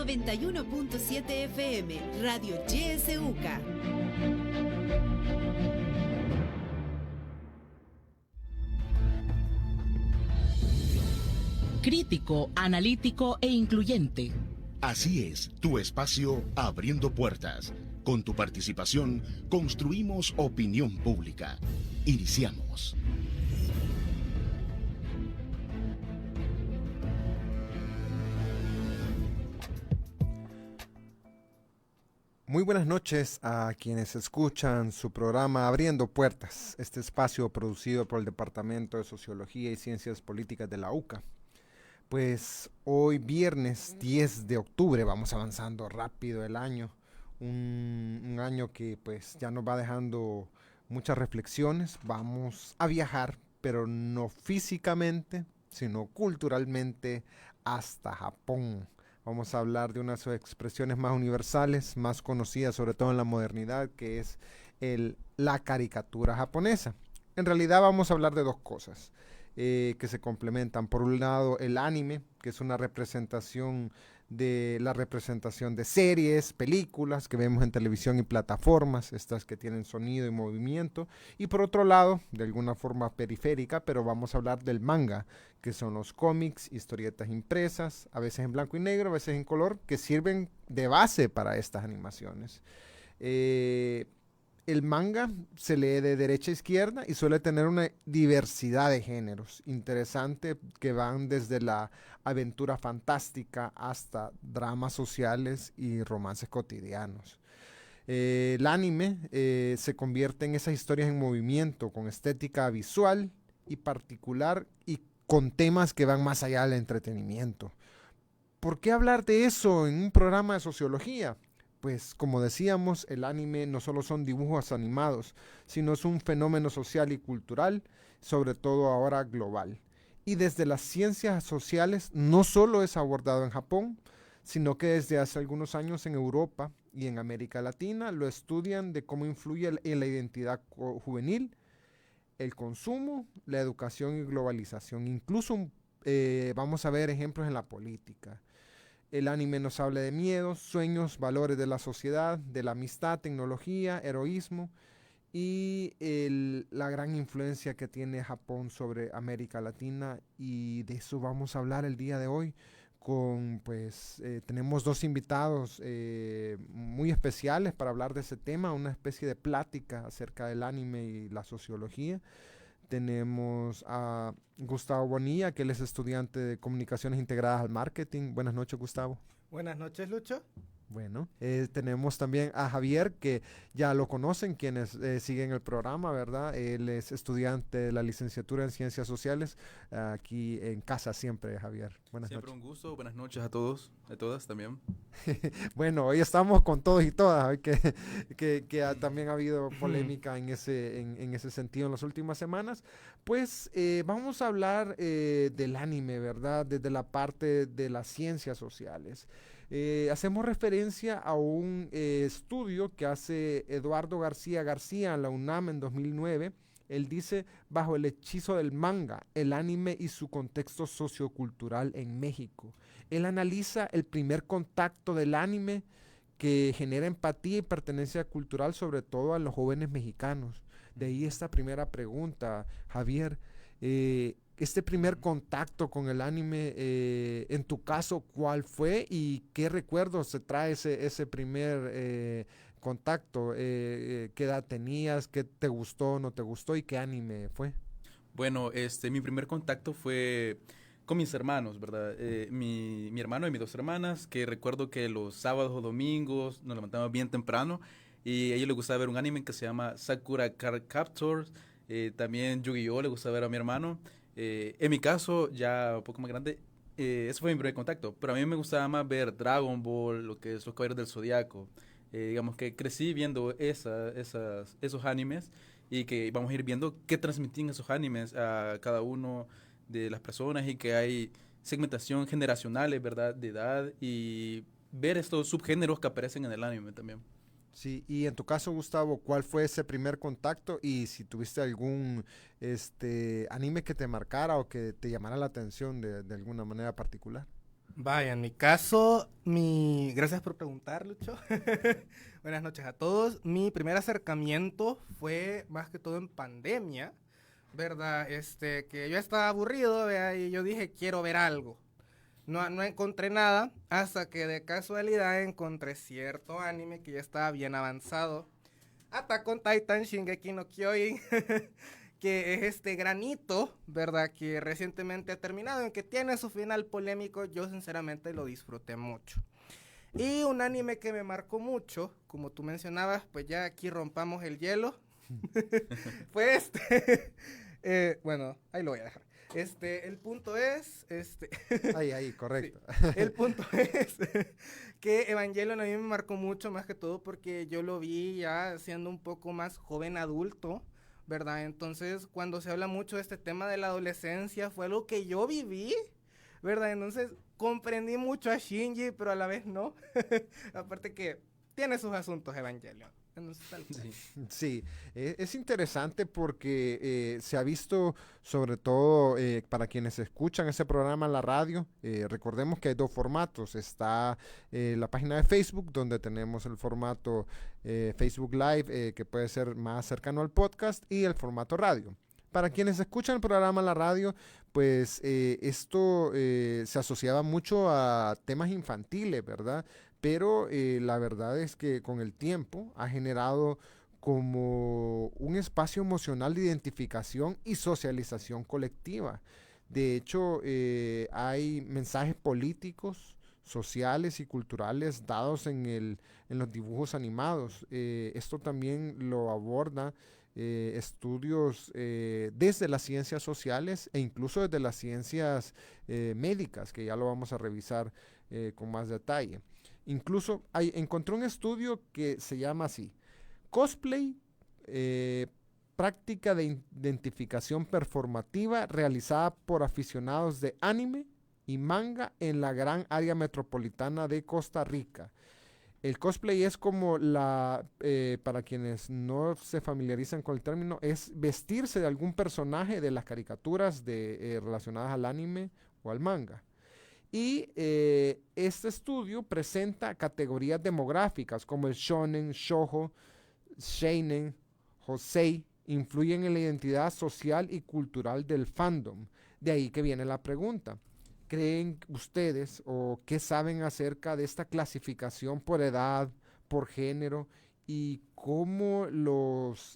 91.7 FM, Radio YSUCA. Crítico, analítico e incluyente. Así es, tu espacio Abriendo Puertas. Con tu participación, construimos opinión pública. Iniciamos. Muy buenas noches a quienes escuchan su programa Abriendo Puertas, este espacio producido por el Departamento de Sociología y Ciencias Políticas de la UCA. Pues hoy viernes 10 de octubre, vamos avanzando rápido el año, un año que pues ya nos va dejando muchas reflexiones. Vamos a viajar, pero no físicamente, sino culturalmente hasta Japón. Vamos a hablar de una de sus expresiones más universales, más conocidas sobre todo en la modernidad, que es la caricatura japonesa. En realidad vamos a hablar de dos cosas que se complementan. Por un lado, el anime, que es una representación de series, películas que vemos en televisión y plataformas, estas que tienen sonido y movimiento. Y por otro lado, de alguna forma periférica, pero vamos a hablar del manga, que son los cómics, historietas impresas, a veces en blanco y negro, a veces en color, que sirven de base para estas animaciones. El manga se lee de derecha a izquierda y suele tener una diversidad de géneros interesante que van desde la aventura fantástica hasta dramas sociales y romances cotidianos. El anime se convierte en esas historias en movimiento con estética visual y particular y con temas que van más allá del entretenimiento. ¿Por qué hablar de eso en un programa de sociología? Pues como decíamos, el anime no solo son dibujos animados, sino es un fenómeno social y cultural, sobre todo ahora global. Y desde las ciencias sociales no solo es abordado en Japón, sino que desde hace algunos años en Europa y en América Latina lo estudian de cómo influye en la identidad juvenil, el consumo, la educación y globalización. Incluso vamos a ver ejemplos en la política. El anime nos habla de miedos, sueños, valores de la sociedad, de la amistad, tecnología, heroísmo y la gran influencia que tiene Japón sobre América Latina, y de eso vamos a hablar el día de hoy. Tenemos dos invitados muy especiales para hablar de ese tema, una especie de plática acerca del anime y la sociología. Tenemos a Gustavo Bonilla, que él es estudiante de Comunicaciones Integradas al Marketing. Buenas noches, Gustavo. Buenas noches, Lucho. Bueno, tenemos también a Javier, que ya lo conocen quienes siguen el programa, ¿verdad? Él es estudiante de la licenciatura en Ciencias Sociales, aquí en casa siempre, Javier. Buenas Siempre noches. un gusto, buenas noches a todos, a todas también. Bueno, hoy estamos con todos y todas, hoy que también ha habido polémica en ese sentido en las últimas semanas. Pues vamos a hablar del anime, ¿verdad? Desde la parte de las ciencias sociales. Hacemos referencia a un estudio que hace Eduardo García García en la UNAM en 2009. Él dice: bajo el hechizo del manga, el anime y su contexto sociocultural en México. Él analiza el primer contacto del anime que genera empatía y pertenencia cultural, sobre todo a los jóvenes mexicanos. De ahí esta primera pregunta, Javier. Este primer contacto con el anime, en tu caso, ¿cuál fue y qué recuerdos te trae ese primer contacto? ¿Qué edad tenías? ¿Qué te gustó, no te gustó y qué anime fue? Bueno, mi primer contacto fue con mis hermanos, ¿verdad? Mi hermano y mis dos hermanas, que recuerdo que los sábados o domingos nos levantábamos bien temprano y a ellos les gustaba ver un anime que se llama Sakura Card Captors. También Yu-Gi-Oh! Le gustaba ver a mi hermano. En mi caso, ya un poco más grande, ese fue mi primer contacto. Pero a mí me gustaba más ver Dragon Ball, lo que es los Caballeros del Zodiaco. Digamos que crecí viendo esos animes y que vamos a ir viendo qué transmitían esos animes a cada uno de las personas y que hay segmentación generacionales, ¿verdad? De edad y ver estos subgéneros que aparecen en el anime también. Sí, y en tu caso, Gustavo, ¿cuál fue ese primer contacto? Y si tuviste algún anime que te marcara o que te llamara la atención de alguna manera particular. Vaya, en mi caso, mi Gracias por preguntar, Lucho. Buenas noches a todos. Mi primer acercamiento fue más que todo en pandemia, ¿verdad? Que yo estaba aburrido, ¿verdad? Y yo dije, quiero ver algo. No encontré nada hasta que de casualidad encontré cierto anime que ya estaba bien avanzado. Attack on Titan, Shingeki no Kyojin, que es este granito, ¿verdad? Que recientemente ha terminado, en que tiene su final polémico. Yo sinceramente lo disfruté mucho. Y un anime que me marcó mucho, como tú mencionabas, pues ya aquí rompamos el hielo. Fue bueno, ahí lo voy a dejar. El punto es, Ahí, correcto. Sí, el punto es que Evangelion a mí me marcó mucho, más que todo porque yo lo vi ya siendo un poco más joven adulto, ¿verdad? Entonces, cuando se habla mucho de este tema de la adolescencia, fue algo que yo viví, ¿verdad? Entonces, comprendí mucho a Shinji, pero a la vez no. Aparte que tiene sus asuntos Evangelion. Sí, es interesante porque se ha visto, sobre todo para quienes escuchan ese programa en la radio, recordemos que hay dos formatos. Está la página de Facebook, donde tenemos el formato Facebook Live, que puede ser más cercano al podcast, y el formato radio. Para quienes escuchan el programa en la radio, pues esto se asociaba mucho a temas infantiles, ¿verdad? Pero la verdad es que con el tiempo ha generado como un espacio emocional de identificación y socialización colectiva. De hecho, hay mensajes políticos, sociales y culturales dados en los dibujos animados. Esto también lo aborda estudios desde las ciencias sociales e incluso desde las ciencias médicas, que ya lo vamos a revisar con más detalle. Incluso encontré un estudio que se llama así: cosplay, práctica de identificación performativa realizada por aficionados de anime y manga en la gran área metropolitana de Costa Rica. El cosplay es como para quienes no se familiarizan con el término, es vestirse de algún personaje de las caricaturas relacionadas al anime o al manga. Y este estudio presenta categorías demográficas como el shonen, shoujo, seinen, josei, influyen en la identidad social y cultural del fandom. De ahí que viene la pregunta: ¿creen ustedes o qué saben acerca de esta clasificación por edad, por género, y cómo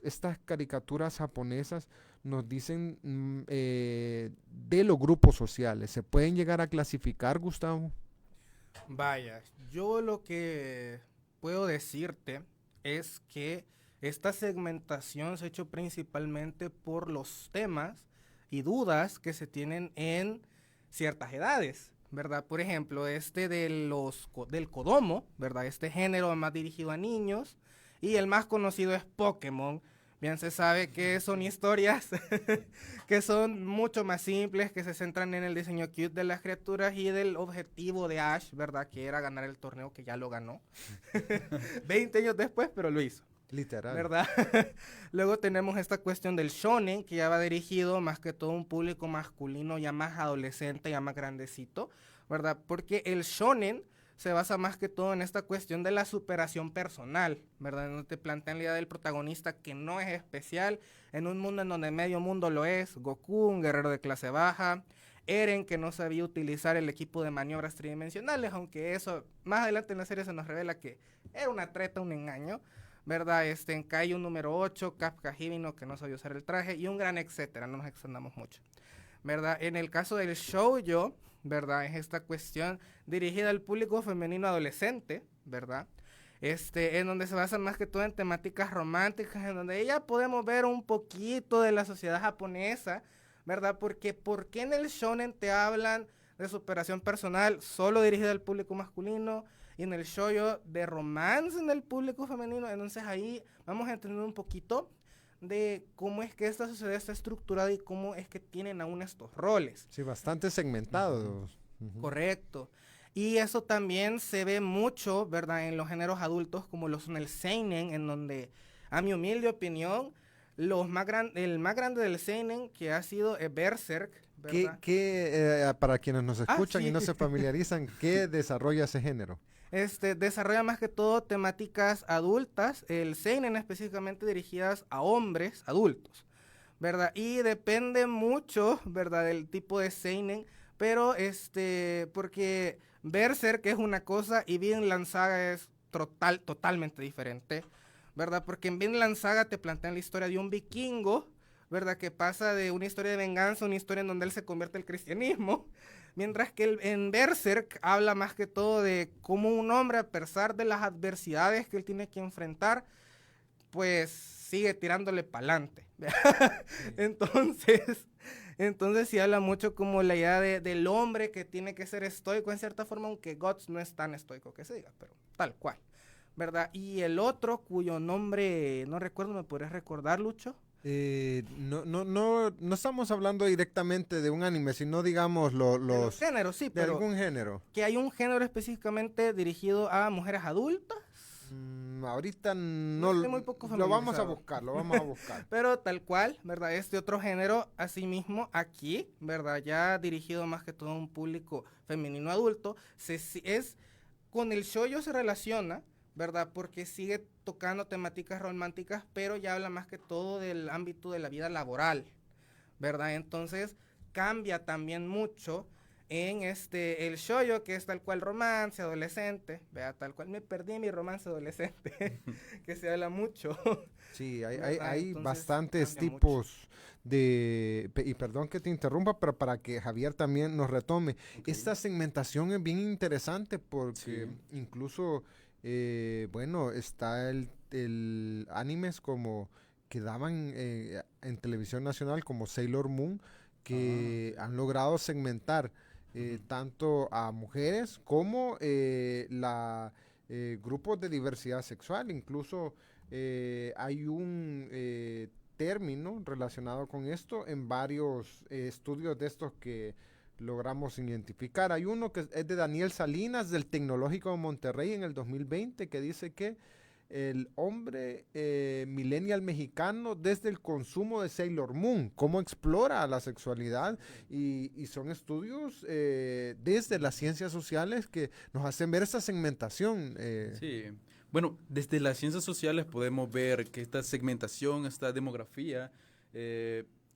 estas caricaturas japonesas nos dicen de los grupos sociales? ¿Se pueden llegar a clasificar, Gustavo? Vaya, yo lo que puedo decirte es que esta segmentación se ha hecho principalmente por los temas y dudas que se tienen en ciertas edades, ¿verdad? Por ejemplo, del Kodomo, ¿verdad? Este género más dirigido a niños, y el más conocido es Pokémon. Bien se sabe que son historias que son mucho más simples, que se centran en el diseño cute de las criaturas y del objetivo de Ash, ¿verdad? Que era ganar el torneo, que ya lo ganó. 20 años después, pero lo hizo. Literal. ¿Verdad? Luego tenemos esta cuestión del shonen, que ya va dirigido más que todo a un público masculino, ya más adolescente, ya más grandecito, ¿verdad? Porque el shonen se basa más que todo en esta cuestión de la superación personal, ¿verdad? Donde te plantean la idea del protagonista que no es especial, en un mundo en donde medio mundo lo es. Goku, un guerrero de clase baja. Eren, que no sabía utilizar el equipo de maniobras tridimensionales, aunque eso más adelante en la serie se nos revela que era una treta, un engaño, ¿verdad? En Kaiju número 8, Kafka Hibino, que no sabía usar el traje, y un gran etcétera, no nos extendamos mucho, ¿verdad? En el caso del shoujo, ¿verdad? Es esta cuestión dirigida al público femenino adolescente, ¿verdad? En donde se basa más que todo en temáticas románticas, en donde ya podemos ver un poquito de la sociedad japonesa, ¿verdad? Porque ¿por qué en el shonen te hablan de superación personal solo dirigida al público masculino, y en el shoujo de romance en el público femenino? Entonces ahí vamos a entender un poquito de cómo es que esta sociedad está estructurada y cómo es que tienen aún estos roles. Sí, bastante segmentados. Uh-huh. Correcto. Y eso también se ve mucho, ¿verdad? En los géneros adultos, como lo son el seinen, en donde, a mi humilde opinión, el más grande del seinen que ha sido Berserk, ¿verdad? Para quienes nos escuchan y no se familiarizan, ¿qué desarrolla ese género? desarrolla más que todo temáticas adultas, el seinen específicamente dirigidas a hombres adultos, ¿verdad? Y depende mucho, ¿verdad?, del tipo de seinen, pero porque Berserk es una cosa y Vinland Saga es totalmente diferente, ¿verdad? Porque en Vinland Saga te plantean la historia de un vikingo, ¿verdad?, que pasa de una historia de venganza a una historia en donde él se convierte al cristianismo, mientras que en Berserk habla más que todo de cómo un hombre, a pesar de las adversidades que él tiene que enfrentar, pues sigue tirándole pa'lante. Entonces sí habla mucho como la idea del hombre que tiene que ser estoico en cierta forma, aunque Guts no es tan estoico que se diga, pero tal cual, ¿verdad? Y el otro, cuyo nombre no recuerdo, ¿me podrías recordar, Lucho? No estamos hablando directamente de un anime, sino digamos De los los géneros, sí, de pero algún género. que hay un género específicamente dirigido a mujeres adultas. Ahorita no Estoy muy poco lo vamos a familiarizado. buscar, lo vamos a buscar. Pero tal cual, ¿verdad? Este otro género, asimismo, aquí, ¿verdad? Ya dirigido más que todo a un público femenino adulto, con el shoujo se relaciona, ¿verdad? Porque sigue tocando temáticas románticas, pero ya habla más que todo del ámbito de la vida laboral, ¿verdad? Entonces, cambia también mucho en el shoujo, que es tal cual romance adolescente, vea, tal cual me perdí mi romance adolescente, que se habla mucho. Sí, ¿Verdad? hay Entonces, bastantes cambia tipos y perdón que te interrumpa, pero para que Javier también nos retome. Ok. Esta segmentación es bien interesante porque Sí. incluso, bueno, está el animes como que daban en televisión nacional como Sailor Moon, que sí. han logrado segmentar tanto a mujeres como grupos de diversidad sexual. Incluso hay un término relacionado con esto en varios estudios de estos que logramos identificar. Hay uno que es de Daniel Salinas del Tecnológico de Monterrey en el 2020 que dice que el hombre millennial mexicano desde el consumo de Sailor Moon, cómo explora la sexualidad y son estudios desde las ciencias sociales que nos hacen ver esa segmentación. Sí. Bueno, desde las ciencias sociales podemos ver que esta segmentación, esta demografía,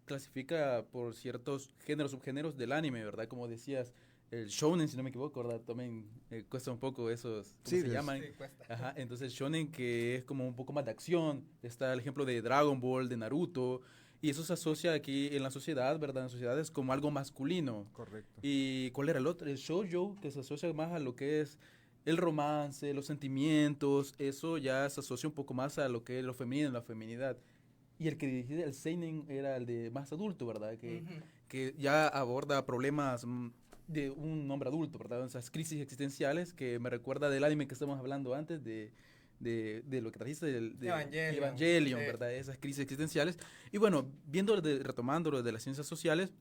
clasifica por ciertos géneros, subgéneros del anime, ¿verdad? Como decías, el shounen, si no me equivoco, ¿verdad? También cuesta un poco esos, ¿cómo Sí, se llaman? Sí, cuesta. Ajá, entonces shonen que es como un poco más de acción. Está el ejemplo de Dragon Ball, de Naruto, y eso se asocia aquí en la sociedad, ¿verdad? En sociedades como algo masculino. Correcto. ¿Y cuál era el otro? El shoujo, que se asocia más a lo que es el romance, los sentimientos, eso ya se asocia un poco más a lo que es lo femenino, la feminidad. Y el que dirigía el seinen era el de más adulto, ¿verdad? Que ya aborda problemas de un hombre adulto, ¿verdad? Esas crisis existenciales que me recuerda del anime que estamos hablando antes, de lo que trajiste de Evangelion, Sí. ¿verdad? Esas crisis existenciales. Y bueno, retomando lo de las ciencias sociales,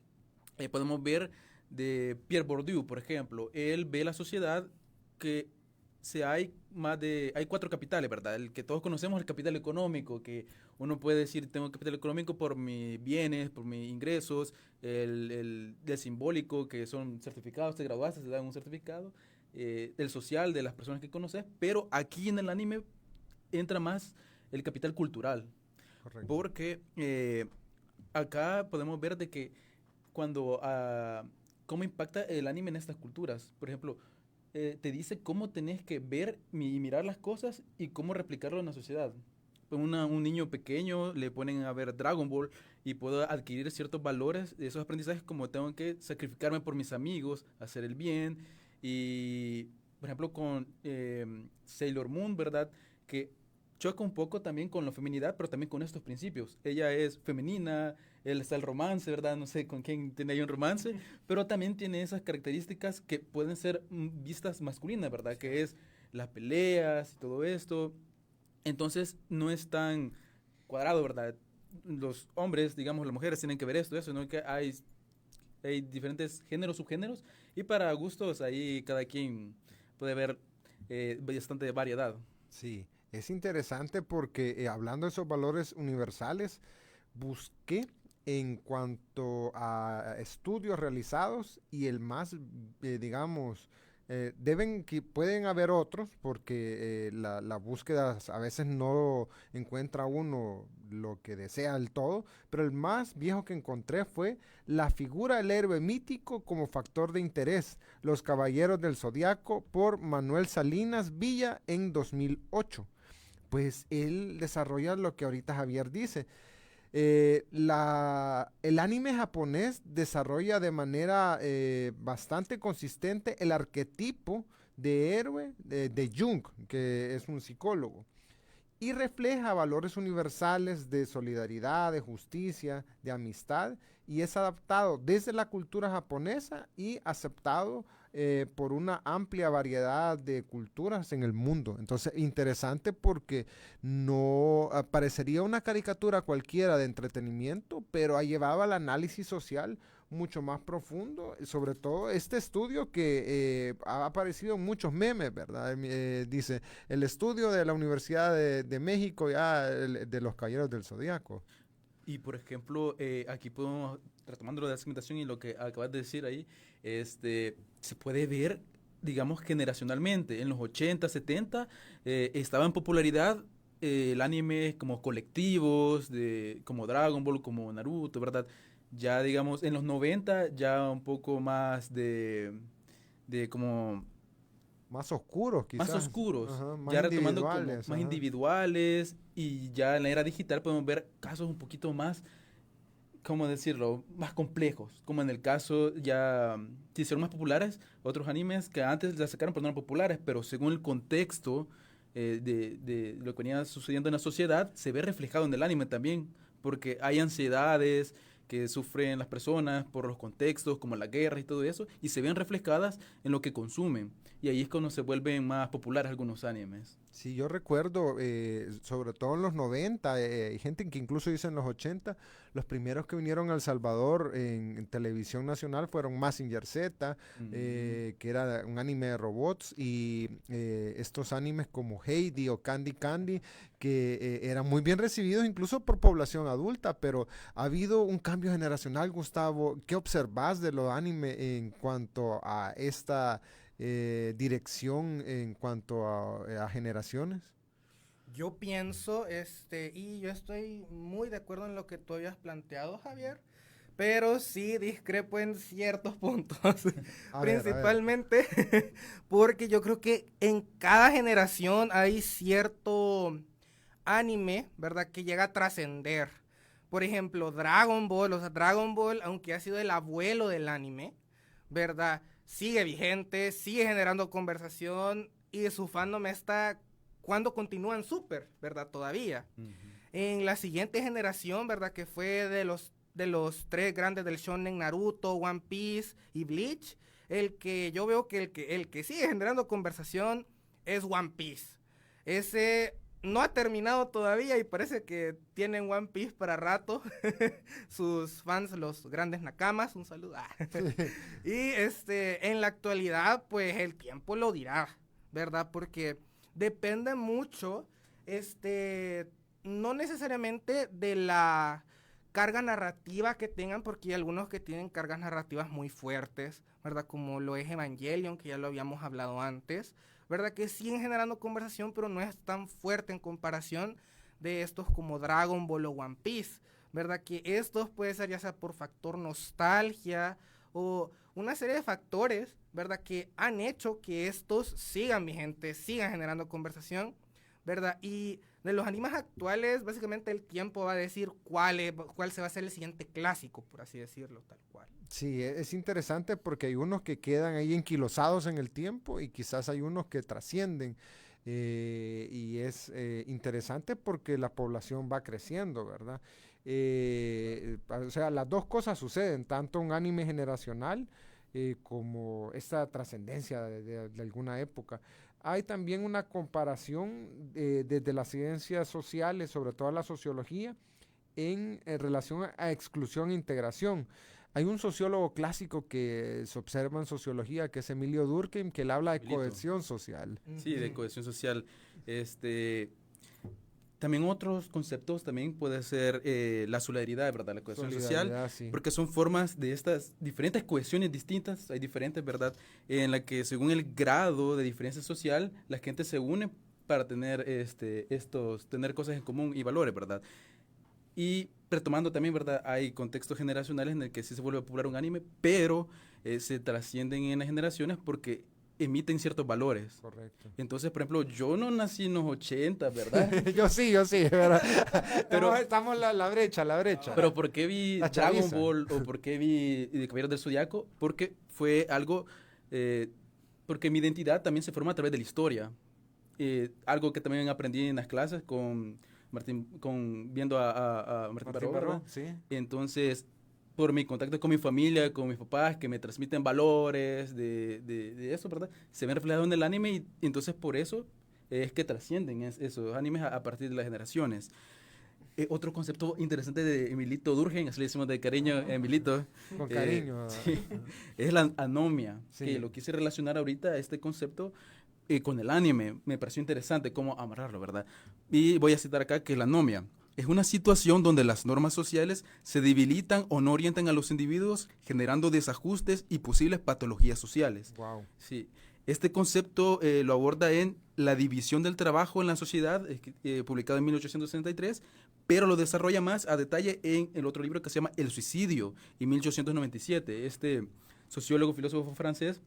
podemos ver de Pierre Bourdieu, por ejemplo. Él ve la sociedad que hay 4 capitales, ¿verdad? El que todos conocemos, el capital económico, que uno puede decir, tengo capital económico por mis bienes, por mis ingresos, el simbólico, que son certificados, te graduaste, te dan un certificado, el social de las personas que conoces, pero aquí en el anime entra más el capital cultural, Correcto. porque acá podemos ver de que cómo impacta el anime en estas culturas. Por ejemplo, te dice cómo tenés que ver y mirar las cosas y cómo replicarlo en la sociedad. Un niño pequeño le ponen a ver Dragon Ball y puedo adquirir ciertos valores de esos aprendizajes, como tengo que sacrificarme por mis amigos, hacer el bien. Y, por ejemplo, con Sailor Moon, ¿verdad? Que choca un poco también con la feminidad, pero también con estos principios. Ella es femenina, él está el romance, ¿verdad? No sé con quién tiene ahí un romance, pero también tiene esas características que pueden ser vistas masculinas, ¿verdad? Que es las peleas y todo esto. Entonces no es tan cuadrado, ¿verdad? Los hombres, digamos, las mujeres tienen que ver esto, eso, ¿no? Que hay diferentes géneros, subgéneros, y para gustos ahí cada quien puede ver bastante variedad. Sí, es interesante porque hablando de esos valores universales, busqué en cuanto a estudios realizados y el más, digamos, Pueden haber otros porque la búsqueda a veces no encuentra uno lo que desea del todo, pero el más viejo que encontré fue La figura del héroe mítico como factor de interés, Los Caballeros del Zodiaco, por Manuel Salinas Villa en 2008. Pues él desarrolla lo que ahorita Javier dice. El anime japonés desarrolla de manera bastante consistente el arquetipo de héroe de Jung, que es un psicólogo, y refleja valores universales de solidaridad, de justicia, de amistad, y es adaptado desde la cultura japonesa y aceptado por una amplia variedad de culturas en el mundo. Entonces, interesante porque no parecería una caricatura cualquiera de entretenimiento, pero llevaba el análisis social mucho más profundo, sobre todo este estudio que ha aparecido en muchos memes, ¿verdad? Dice, el estudio de la Universidad de México, de los Caballeros del Zodíaco. Y por ejemplo, aquí podemos, retomando lo de la segmentación y lo que acabas de decir ahí, se puede ver, digamos, generacionalmente. En los 80, 70 estaba en popularidad el anime como colectivos, como Dragon Ball, como Naruto, ¿verdad? Ya, digamos, en los 90 ya un poco más de como... Más oscuros, quizás. Más oscuros. Ajá, más ya retomando individuales, como más individuales, y ya en la era digital podemos ver casos un poquito más, ¿cómo decirlo?, más complejos, como en el caso ya se hicieron más populares otros animes que antes la sacaron pero no eran populares, pero según el contexto de lo que venía sucediendo en la sociedad, se ve reflejado en el anime también, porque hay ansiedades que sufren las personas por los contextos, como la guerra y todo eso, y se ven reflejadas en lo que consumen. Y ahí es cuando se vuelven más populares algunos animes. Sí, yo recuerdo, sobre todo en los 90, hay gente que incluso dice en los 80, los primeros que vinieron a El Salvador en televisión nacional fueron Mazinger Z, que era un anime de robots, y estos animes como Heidi o Candy Candy, que eran muy bien recibidos incluso por población adulta, pero ha habido un cambio generacional, Gustavo. ¿Qué observas de los animes en cuanto a esta dirección en cuanto a generaciones? Yo pienso, y yo estoy muy de acuerdo en lo que tú habías planteado, Javier, pero sí discrepo en ciertos puntos, principalmente porque yo creo que en cada generación hay cierto anime, ¿verdad?, que llega a trascender. Por ejemplo, Dragon Ball, aunque ha sido el abuelo del anime, ¿verdad?, sigue vigente, sigue generando conversación, y su fandom está cuando continúan Super, ¿verdad? Todavía. En la siguiente generación, ¿verdad?, que fue de los tres grandes del shonen, Naruto, One Piece y Bleach, el que yo veo que el que sigue generando conversación es One Piece. Ese no ha terminado todavía y parece que tienen One Piece para rato. Sus fans, los grandes nakamas, un saludo. Y en la actualidad, pues el tiempo lo dirá, ¿verdad? Porque depende mucho, no necesariamente de la carga narrativa que tengan, porque hay algunos que tienen cargas narrativas muy fuertes, ¿verdad? Como lo es Evangelion, que ya lo habíamos hablado antes, ¿verdad? Que siguen generando conversación, pero no es tan fuerte en comparación de estos como Dragon Ball o One Piece, ¿verdad? Que estos puede ser ya sea por factor nostalgia o una serie de factores, ¿verdad?, que han hecho que estos sigan vigentes, sigan generando conversación, ¿verdad? Y de los animes actuales, básicamente el tiempo va a decir cuál se va a ser el siguiente clásico, por así decirlo, tal cual. Sí, es interesante porque hay unos que quedan ahí enquilosados en el tiempo y quizás hay unos que trascienden. Y es interesante porque la población va creciendo, ¿verdad? O sea, las dos cosas suceden, tanto un anime generacional como esta trascendencia de alguna época. Hay también una comparación desde las ciencias sociales, sobre todo la sociología, en relación a exclusión e integración. Hay un sociólogo clásico que se observa en sociología, que es Emilio Durkheim, que él habla de cohesión social. Sí, de cohesión social. también otros conceptos también puede ser la solidaridad, ¿verdad? La cohesión social, Solidaridad, sí. porque son formas de estas diferentes cohesiones distintas, hay diferentes, ¿verdad? En la que según el grado de diferencia social, la gente se une para tener tener cosas en común y valores, ¿verdad? Y retomando también, ¿verdad? Hay contextos generacionales en el que sí se vuelve popular un anime, pero se trascienden en las generaciones porque emiten ciertos valores. Correcto. Entonces, por ejemplo, yo no nací en los 80, ¿verdad? Yo sí, ¿verdad? Pero- estamos la brecha. Pero ¿por qué vi La Dragon chaviza. Ball o por qué vi Caballeros del Zodiaco? Porque fue algo, porque mi identidad también se forma a través de la historia. Algo que también aprendí en las clases con Martín, viendo a Martín Baró, ¿verdad? sí. Entonces, por mi contacto con mi familia, con mis papás, que me transmiten valores de eso, ¿verdad? Se ven reflejados en el anime y entonces por eso es que trascienden esos animes a partir de las generaciones. Otro concepto interesante de Emilito Durkheim, así le decimos de cariño a Emilito. Con cariño. Sí, es la anomia, Sí. que lo quise relacionar ahorita, este concepto, con el anime. Me pareció interesante cómo amarrarlo, ¿verdad? Y voy a citar acá que la anomia es una situación donde las normas sociales se debilitan o no orientan a los individuos, generando desajustes y posibles patologías sociales. Wow. Sí. Este concepto lo aborda en La división del trabajo en la sociedad, publicado en 1863, pero lo desarrolla más a detalle en el otro libro que se llama El suicidio, en 1897. Este sociólogo, filósofo francés,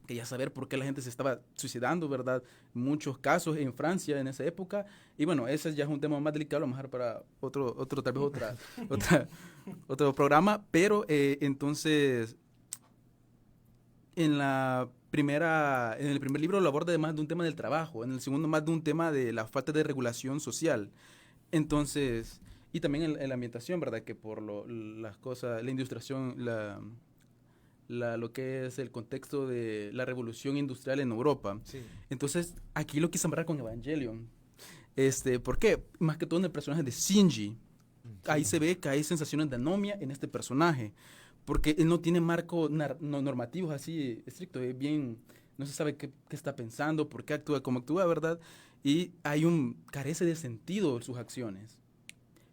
quería saber por qué la gente se estaba suicidando, ¿verdad? Muchos casos en Francia en esa época. Y bueno, ese ya es un tema más delicado, lo vamos a dejar para tal vez otro programa. Pero entonces, en el primer libro lo aborda más de un tema del trabajo, en el segundo más de un tema de la falta de regulación social. Entonces, y también en la ambientación, ¿verdad? Que por las cosas, la industriación, lo que es el contexto de la revolución industrial en Europa. Sí. Entonces, aquí lo quise amarrar con Evangelion. ¿Por qué? Más que todo en el personaje de Shinji. Ahí se ve que hay sensaciones de anomia en este personaje, porque él no tiene marcos normativos así estrictos, es bien, no se sabe qué está pensando, por qué actúa como actúa, ¿verdad? Y carece de sentido en sus acciones.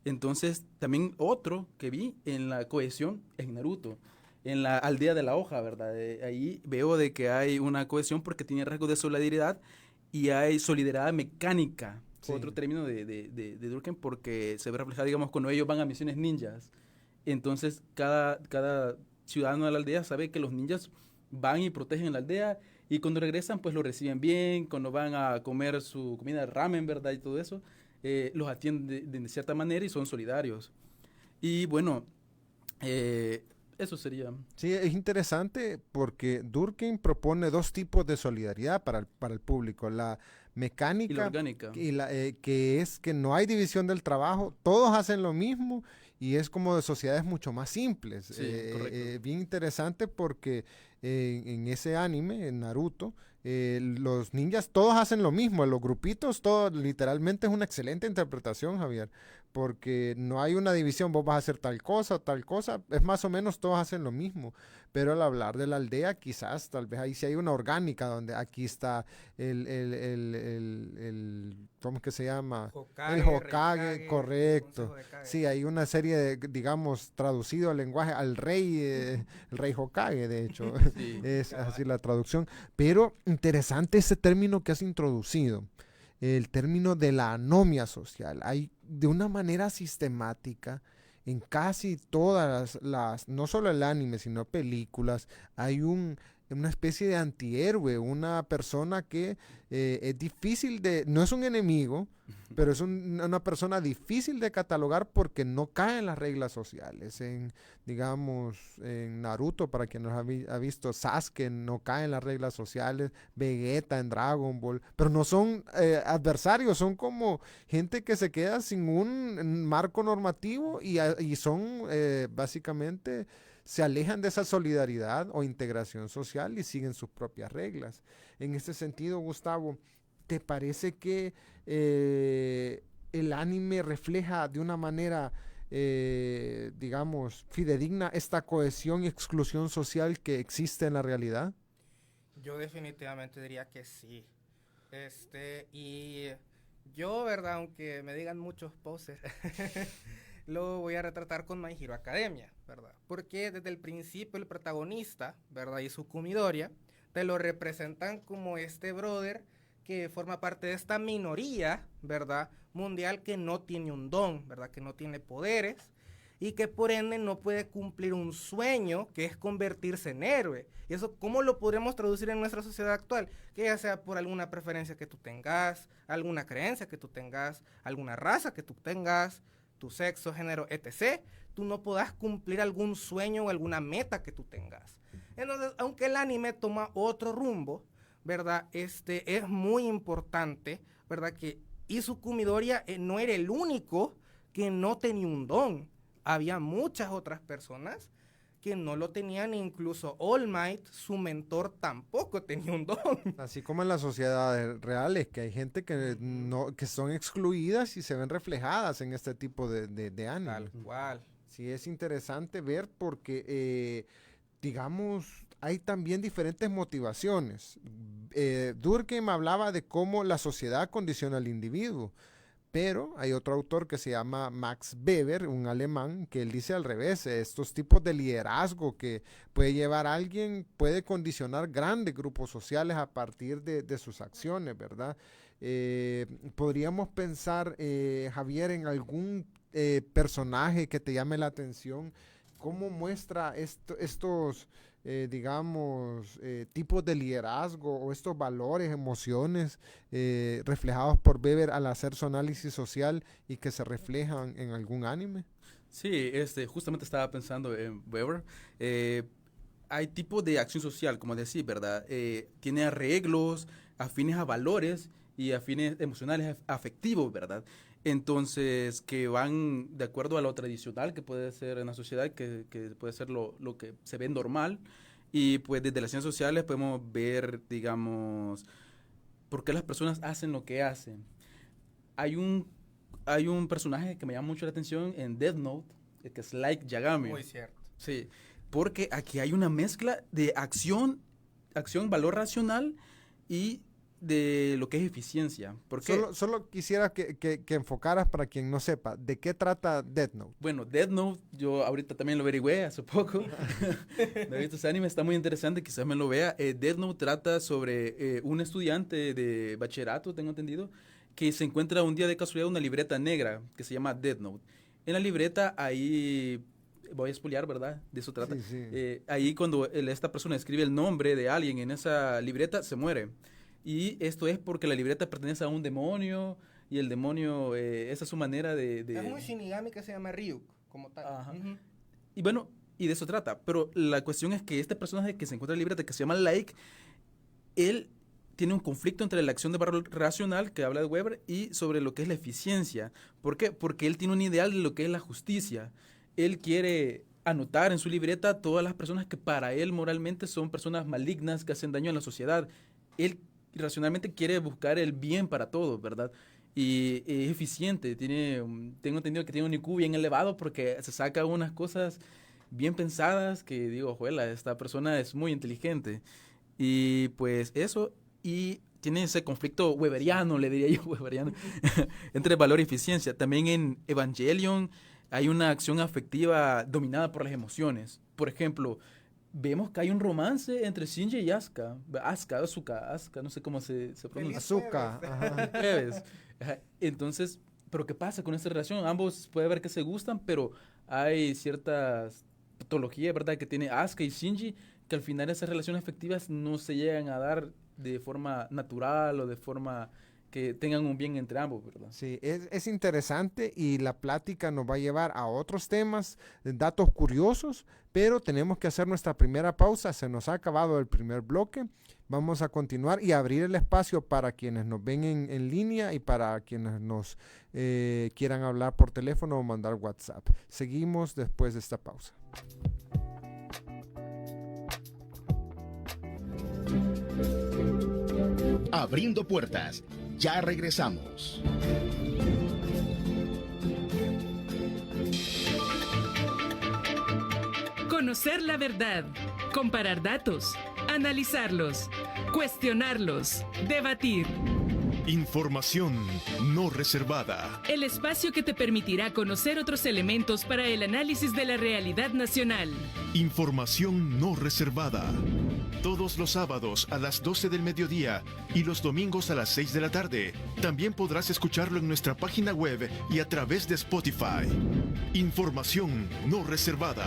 Entonces, también otro que vi en la cohesión es Naruto, en la aldea de la hoja, ¿verdad? Ahí veo de que hay una cohesión porque tiene rasgos de solidaridad y hay solidaridad mecánica, Sí. otro término de Durkheim, porque se ve reflejado, digamos, cuando ellos van a misiones ninjas. Entonces, cada ciudadano de la aldea sabe que los ninjas van y protegen la aldea y cuando regresan, pues lo reciben bien, cuando van a comer su comida ramen, ¿verdad? Y todo eso, los atienden de cierta manera y son solidarios. Y bueno, eso sería. Sí, es interesante porque Durkheim propone dos tipos de solidaridad para el público. La mecánica Y la orgánica. que es que no hay división del trabajo, todos hacen lo mismo y es como de sociedades mucho más simples. Sí, correcto. Bien interesante porque en ese anime, en Naruto, los ninjas todos hacen lo mismo, los grupitos, todo literalmente es una excelente interpretación, Javier, porque no hay una división, vos vas a hacer tal cosa, es más o menos todos hacen lo mismo, pero al hablar de la aldea, quizás, tal vez ahí sí hay una orgánica, donde aquí está ¿cómo es que se llama? El Hokage, correcto. Sí, hay una serie de, digamos, traducido al lenguaje, al rey, el rey Hokage, de hecho, Sí. es así la traducción, pero interesante ese término que has introducido, el término de la anomia social. Hay de una manera sistemática en casi todas no solo el anime, sino películas, hay una especie de antihéroe, una persona que es difícil no es un enemigo, pero es una persona difícil de catalogar porque no cae en las reglas sociales. Digamos, en Naruto, para quien nos ha visto, Sasuke no cae en las reglas sociales, Vegeta en Dragon Ball, pero no son adversarios, son como gente que se queda sin un marco normativo y son básicamente se alejan de esa solidaridad o integración social y siguen sus propias reglas. En este sentido, Gustavo, ¿te parece que el anime refleja de una manera, digamos, fidedigna esta cohesión y exclusión social que existe en la realidad? Yo definitivamente diría que sí. Y Yo, ¿verdad? Aunque me digan muchos poses, lo voy a retratar con My Hero Academia, ¿verdad? Porque desde el principio el protagonista, ¿verdad? Y su Kumidoria te lo representan como este brother que forma parte de esta minoría, ¿verdad? Mundial que no tiene un don, ¿verdad? Que no tiene poderes y que por ende no puede cumplir un sueño que es convertirse en héroe. Y eso, ¿cómo lo podríamos traducir en nuestra sociedad actual? Que ya sea por alguna preferencia que tú tengas, alguna creencia que tú tengas, alguna raza que tú tengas, tu sexo, género, etc., tú no podás cumplir algún sueño o alguna meta que tú tengas. Entonces, aunque el anime toma otro rumbo, ¿verdad? Es muy importante, ¿verdad? Que Izuku Midoriya no era el único que no tenía un don. Había muchas otras personas que no lo tenían, incluso All Might, su mentor, tampoco tenía un don. Así como en las sociedades reales, que hay gente que son excluidas y se ven reflejadas en este tipo de anime. Tal cual. Sí, es interesante ver porque, digamos, hay también diferentes motivaciones. Durkheim hablaba de cómo la sociedad condiciona al individuo, pero hay otro autor que se llama Max Weber, un alemán, que él dice al revés: estos tipos de liderazgo que puede llevar a alguien puede condicionar grandes grupos sociales a partir de sus acciones, ¿verdad? Podríamos pensar, Javier, en algún personaje que te llame la atención, cómo muestra estos tipos de liderazgo o estos valores, emociones reflejados por Weber al hacer su análisis social y que se reflejan en algún anime. Sí, justamente estaba pensando en Weber. Hay tipos de acción social, como decís, ¿verdad? Tiene arreglos afines a valores y afines emocionales, afectivos, ¿verdad? Entonces, que van de acuerdo a lo tradicional que puede ser en la sociedad, que puede ser lo que se ve normal. Y pues desde las ciencias sociales podemos ver, digamos, por qué las personas hacen lo que hacen. Hay un personaje que me llama mucho la atención en Death Note, que es Light Yagami. Muy cierto. Sí, porque aquí hay una mezcla de acción, valor racional y de lo que es eficiencia. Porque Solo quisiera que enfocaras para quien no sepa, ¿de qué trata Death Note? bueno, Death Note, yo ahorita también lo averigüé hace poco. No he visto ese anime, está muy interesante, quizás me lo vea. Death Note trata sobre un estudiante de bachillerato, tengo entendido, que se encuentra un día de casualidad una libreta negra que se llama Death Note. En la libreta ahí, voy a spoilear, ¿verdad? De eso trata. Sí, sí. Ahí cuando esta persona escribe el nombre de alguien en esa libreta, se muere. Y esto es porque la libreta pertenece a un demonio y el demonio, esa es su manera de... Es un Shinigami que se llama Ryuk, como tal. Ajá. Y bueno, y de eso trata. Pero la cuestión es que este personaje que se encuentra en la libreta, que se llama Like, él tiene un conflicto entre la acción de valor racional, que habla de Weber, y sobre lo que es la eficiencia. ¿Por qué? Porque él tiene un ideal de lo que es la justicia. Él quiere anotar en su libreta todas las personas que para él moralmente son personas malignas que hacen daño a la sociedad. Él racionalmente quiere buscar el bien para todos, ¿verdad? Y es eficiente, tengo entendido que tiene un IQ bien elevado porque se saca unas cosas bien pensadas que digo, juela, esta persona es muy inteligente. Y pues eso, y tiene ese conflicto weberiano, le diría yo, weberiano, entre valor y eficiencia. También en Evangelion hay una acción afectiva dominada por las emociones. Por ejemplo, vemos que hay un romance entre Shinji y Asuka, no sé cómo se pronuncia. Asuka. Ajá. Jueves. Ajá. Entonces, ¿pero qué pasa con esta relación? Ambos puede ver que se gustan, pero hay ciertas patologías, ¿verdad?, que tiene Asuka y Shinji, que al final esas relaciones afectivas no se llegan a dar de forma natural o de forma que tengan un bien entre ambos, ¿verdad? Sí, es interesante y la plática nos va a llevar a otros temas, datos curiosos, pero tenemos que hacer nuestra primera pausa. Se nos ha acabado el primer bloque. Vamos a continuar y abrir el espacio para quienes nos ven en línea y para quienes nos quieran hablar por teléfono o mandar WhatsApp. Seguimos después de esta pausa. Abriendo puertas. Ya regresamos. Conocer la verdad, comparar datos, analizarlos, cuestionarlos, debatir. Información no reservada. El espacio que te permitirá conocer otros elementos para el análisis de la realidad nacional. Información no reservada. Todos los sábados a las 12 del mediodía y los domingos a las 6 de la tarde. También podrás escucharlo en nuestra página web y a través de Spotify. Información no reservada.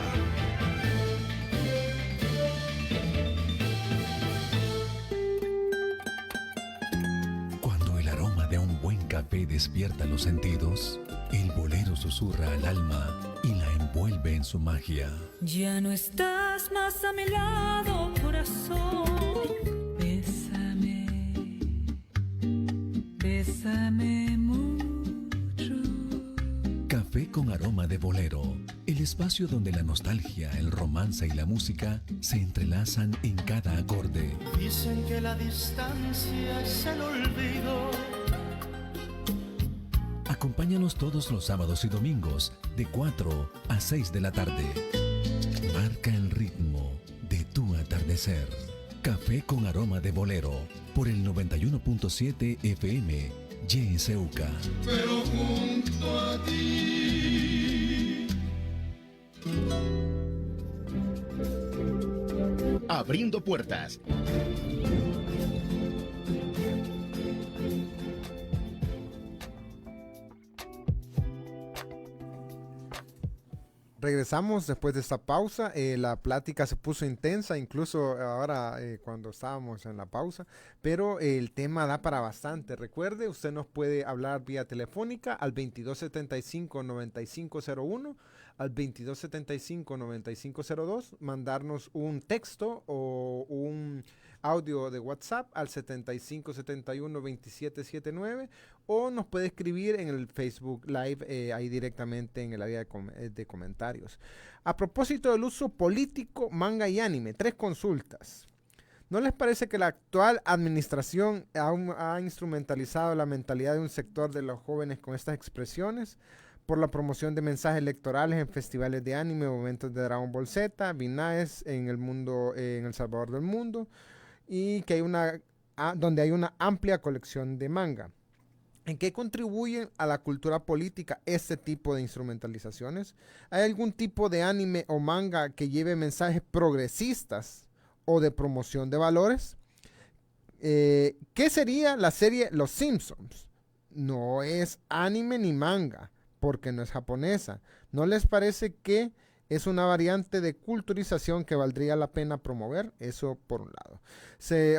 Cuando el aroma de un buen café despierta los sentidos, el bolero susurra al alma y la envuelve en su magia. Ya no estás más a mi lado, corazón. Bésame, bésame mucho. Café con aroma de bolero, el espacio donde la nostalgia, el romance y la música se entrelazan en cada acorde. Dicen que la distancia es el olvido. Acompáñanos todos los sábados y domingos de 4 a 6 de la tarde. Marca el ritmo de tu atardecer. Café con aroma de bolero por el 91.7 FM YSUK. Pero junto a ti. Abriendo puertas. Regresamos después de esta pausa. La plática se puso intensa, incluso ahora cuando estábamos en la pausa, pero el tema da para bastante. Recuerde, usted nos puede hablar vía telefónica al 2275-9501, al 2275-9502, mandarnos un texto o un audio de WhatsApp al 7571-2779, o nos puede escribir en el Facebook Live, ahí directamente en el área de comentarios. A propósito del uso político, manga y anime, 3 consultas. ¿No les parece que la actual administración ha instrumentalizado la mentalidad de un sector de los jóvenes con estas expresiones? Por la promoción de mensajes electorales en festivales de anime o eventos de Dragon Ball Z, Binaes en el mundo, en El Salvador del mundo, y que hay donde hay una amplia colección de manga. ¿En qué contribuyen a la cultura política este tipo de instrumentalizaciones? ¿Hay algún tipo de anime o manga que lleve mensajes progresistas o de promoción de valores? ¿Qué sería la serie Los Simpsons? No es anime ni manga, porque no es japonesa. ¿No les parece que es una variante de culturización que valdría la pena promover? Eso por un lado.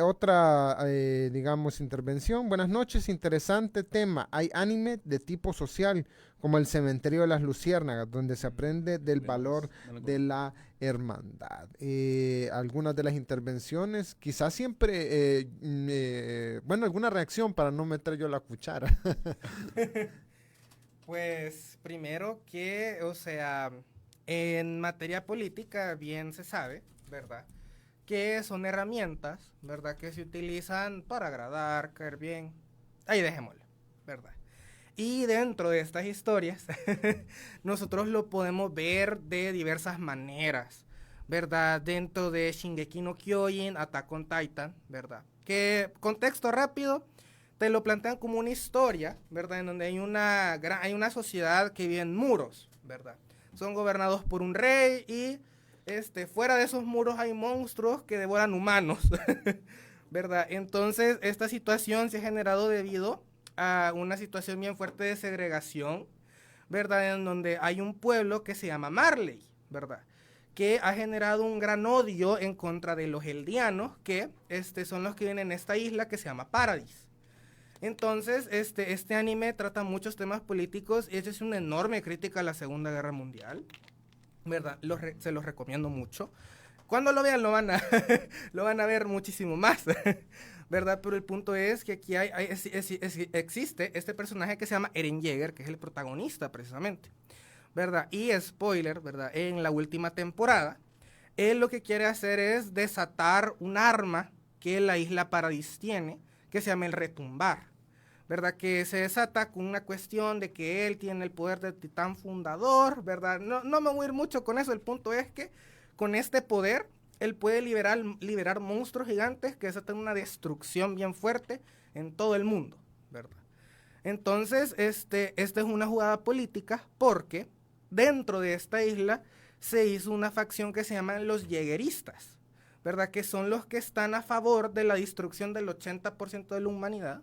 Otra, digamos, intervención. Buenas noches, interesante tema. Hay anime de tipo social, como El Cementerio de las Luciérnagas, donde se aprende del valor de la hermandad. Algunas de las intervenciones, quizás siempre, bueno, alguna reacción para no meter yo la cuchara. Pues, primero que, o sea, en materia política bien se sabe, ¿verdad?, que son herramientas, ¿verdad?, que se utilizan para agradar, caer bien. Ahí dejémoslo, ¿verdad? Y dentro de estas historias, nosotros lo podemos ver de diversas maneras, ¿verdad? Dentro de Shingeki no Kyojin, Attack on Titan, ¿verdad? Que, contexto rápido, te lo plantean como una historia, ¿verdad?, en donde hay una sociedad que vive en muros, ¿verdad? Son gobernados por un rey y fuera de esos muros hay monstruos que devoran humanos, ¿verdad? Entonces, esta situación se ha generado debido a una situación bien fuerte de segregación, ¿verdad? En donde hay un pueblo que se llama Marley, ¿verdad?, que ha generado un gran odio en contra de los eldianos, que son los que viven en esta isla que se llama Paradis. Entonces, este anime trata muchos temas políticos y es una enorme crítica a la Segunda Guerra Mundial, ¿verdad? Se los recomiendo mucho. Cuando lo vean lo van a ver muchísimo más, ¿verdad? Pero el punto es que aquí existe este personaje que se llama Eren Yeager, que es el protagonista precisamente, ¿verdad? Y spoiler, ¿verdad?, en la última temporada, él lo que quiere hacer es desatar un arma que la isla Paradis tiene, que se llama el retumbar, ¿verdad?, que se desata con una cuestión de que él tiene el poder del titán fundador, ¿verdad? No me voy a ir mucho con eso, el punto es que con este poder, él puede liberar monstruos gigantes que desatan una destrucción bien fuerte en todo el mundo, ¿verdad? Entonces, esta es una jugada política porque dentro de esta isla se hizo una facción que se llaman los jägeristas, ¿verdad? Que son los que están a favor de la destrucción del 80% de la humanidad,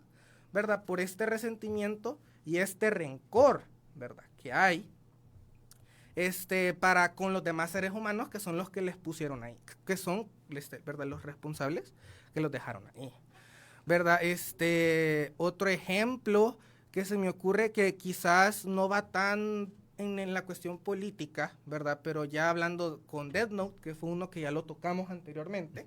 ¿verdad? Por este resentimiento y este rencor, ¿verdad? Que hay para con los demás seres humanos que son los que les pusieron ahí, que son, ¿verdad? Los responsables que los dejaron ahí, ¿verdad? Otro ejemplo que se me ocurre que quizás no va tan en la cuestión política, ¿verdad? Pero ya hablando con Death Note, que fue uno que ya lo tocamos anteriormente,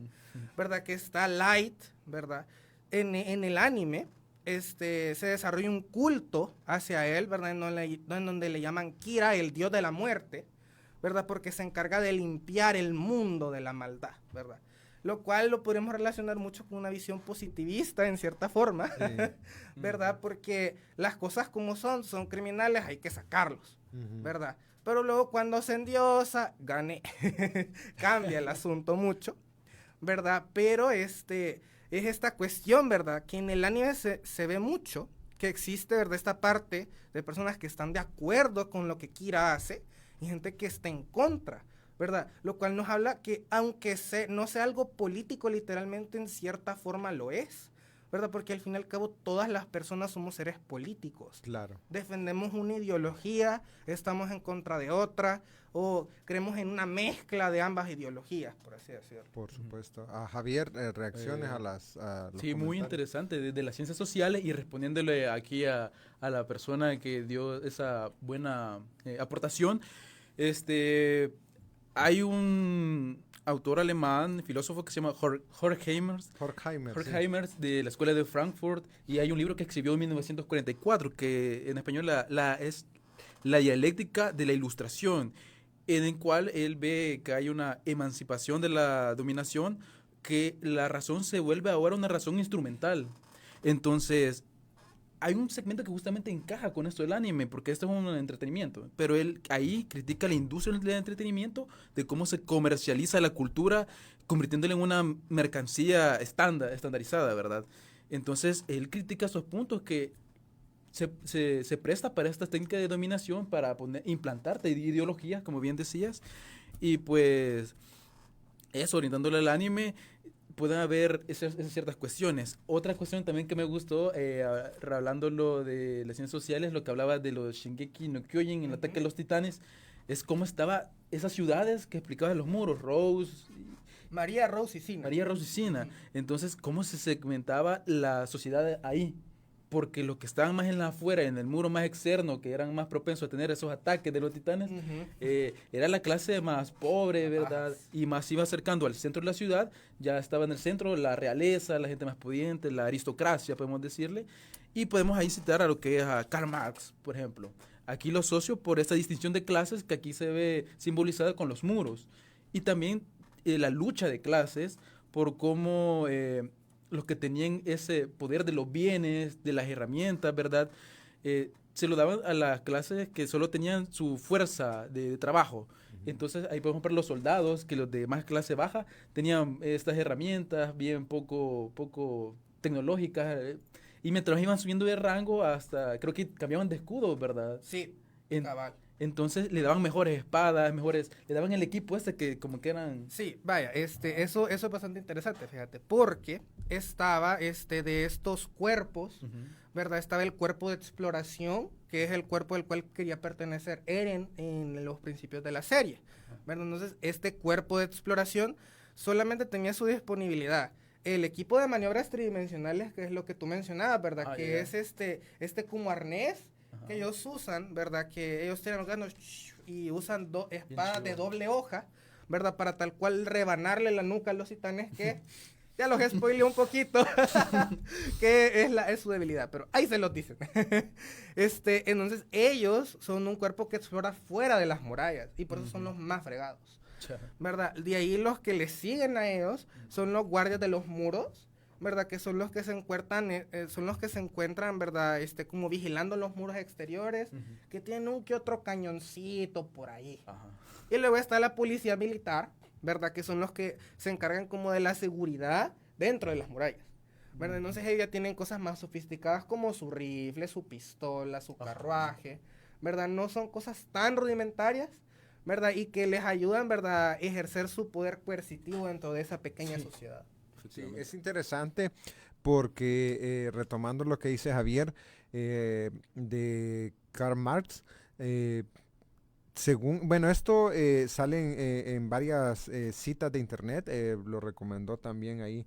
¿verdad? Que está Light, ¿verdad? En el anime, se desarrolla un culto hacia él, ¿verdad? En donde le llaman Kira, el dios de la muerte, ¿verdad? Porque se encarga de limpiar el mundo de la maldad, ¿verdad? Lo cual lo podemos relacionar mucho con una visión positivista en cierta forma, sí. ¿Verdad? Porque las cosas como son criminales, hay que sacarlos, ¿verdad? Pero luego cuando se endiosa, gané, cambia el asunto mucho, ¿verdad? Pero es esta cuestión, ¿verdad? Que en el anime se ve mucho, que existe, ¿verdad? Esta parte de personas que están de acuerdo con lo que Kira hace y gente que está en contra, ¿verdad? Lo cual nos habla que aunque no sea algo político, literalmente en cierta forma lo es, ¿verdad? Porque al fin y al cabo todas las personas somos seres políticos. Claro. Defendemos una ideología, estamos en contra de otra, o creemos en una mezcla de ambas ideologías, por así decirlo. Por supuesto. Javier, reacciones a los sí, muy interesante, desde las ciencias sociales y respondiéndole aquí a la persona que dio esa buena aportación, hay un autor alemán, filósofo que se llama Horkheimer, sí. De la Escuela de Frankfurt, y hay un libro que escribió en 1944, que en español es La dialéctica de la ilustración, en el cual él ve que hay una emancipación de la dominación, que la razón se vuelve ahora una razón instrumental. Entonces, hay un segmento que justamente encaja con esto del anime, porque esto es un entretenimiento, pero él ahí critica la industria del entretenimiento, de cómo se comercializa la cultura, convirtiéndola en una mercancía estandarizada, ¿verdad? Entonces, él critica esos puntos que se presta para esta técnica de dominación, para implantarte ideologías, como bien decías, y pues eso, orientándole al anime, pueden haber esas ciertas cuestiones. Otra cuestión también que me gustó, hablándolo de las ciencias sociales, lo que hablaba de los Shingeki no Kyojin, el ataque de los titanes, es cómo estaban esas ciudades que explicaban los muros, María, Rose y Sina. Entonces, cómo se segmentaba la sociedad ahí. Porque los que estaban más en la afuera, en el muro más externo, que eran más propensos a tener esos ataques de los titanes, era la clase más pobre, ¿verdad? Y más iba acercando al centro de la ciudad, ya estaba en el centro la realeza, la gente más pudiente, la aristocracia, podemos decirle. Y podemos ahí citar a lo que es a Karl Marx, por ejemplo. Aquí lo asocio por esta distinción de clases que aquí se ve simbolizada con los muros. Y también la lucha de clases por cómo los que tenían ese poder de los bienes, de las herramientas, ¿verdad? Se lo daban a las clases que solo tenían su fuerza de trabajo. Entonces ahí podemos ver los soldados, que los de más clase baja tenían estas herramientas bien poco tecnológicas, y mientras iban subiendo de rango hasta, creo que cambiaban de escudo, ¿verdad? Sí, cabal. Entonces le daban mejores espadas, le daban el equipo que como que eran... Sí, vaya, eso es bastante interesante, fíjate, porque estaba de estos cuerpos, ¿verdad? Estaba el cuerpo de exploración, que es el cuerpo al cual quería pertenecer Eren en los principios de la serie, ¿verdad? Entonces, este cuerpo de exploración solamente tenía su disponibilidad el equipo de maniobras tridimensionales, que es lo que tú mencionabas, ¿verdad? Que es este como arnés que ellos usan, ¿verdad? Que ellos tienen órganos y usan espadas de doble hoja, ¿verdad? Para tal cual rebanarle la nuca a los titanes, que ya los spoileé un poquito, que es su debilidad, pero ahí se los dicen. Entonces ellos son un cuerpo que explora fuera de las murallas y por eso son los más fregados, ¿verdad? De ahí los que les siguen a ellos son los guardias de los muros, ¿verdad? Que son los que se encuentran, ¿verdad? Como vigilando los muros exteriores, que tienen un que otro cañoncito por ahí. Y luego está la policía militar, ¿verdad? Que son los que se encargan como de la seguridad dentro de las murallas, ¿verdad? Entonces ellos ya tienen cosas más sofisticadas como su rifle, su pistola, su carruaje, ¿verdad? No son cosas tan rudimentarias, ¿verdad? Y que les ayudan, ¿verdad?, a ejercer su poder coercitivo dentro de esa pequeña sociedad. Sí, es interesante porque, retomando lo que dice Javier, de Karl Marx, según, bueno, esto sale en varias citas de internet, lo recomendó también ahí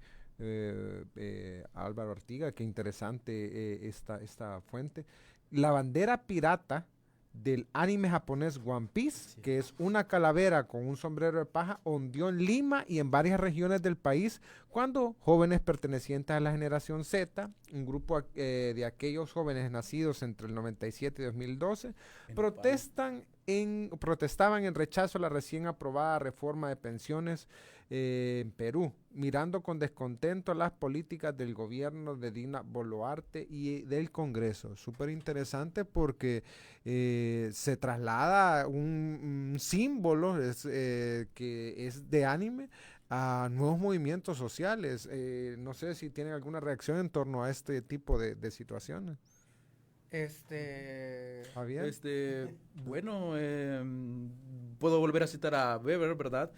Álvaro Artiga, qué interesante esta fuente. La bandera pirata del anime japonés One Piece, que es una calavera con un sombrero de paja, ondeó en Lima y en varias regiones del país cuando jóvenes pertenecientes a la generación Z, un grupo de aquellos jóvenes nacidos entre el 97 y 2012, protestaban en rechazo a la recién aprobada reforma de pensiones en Perú, mirando con descontento las políticas del gobierno de Dina Boluarte y del Congreso. Súper interesante porque se traslada un símbolo que es de anime a nuevos movimientos sociales. No sé si tienen alguna reacción en torno a este tipo de situaciones. Javier. Bueno, puedo volver a citar a Weber, ¿verdad?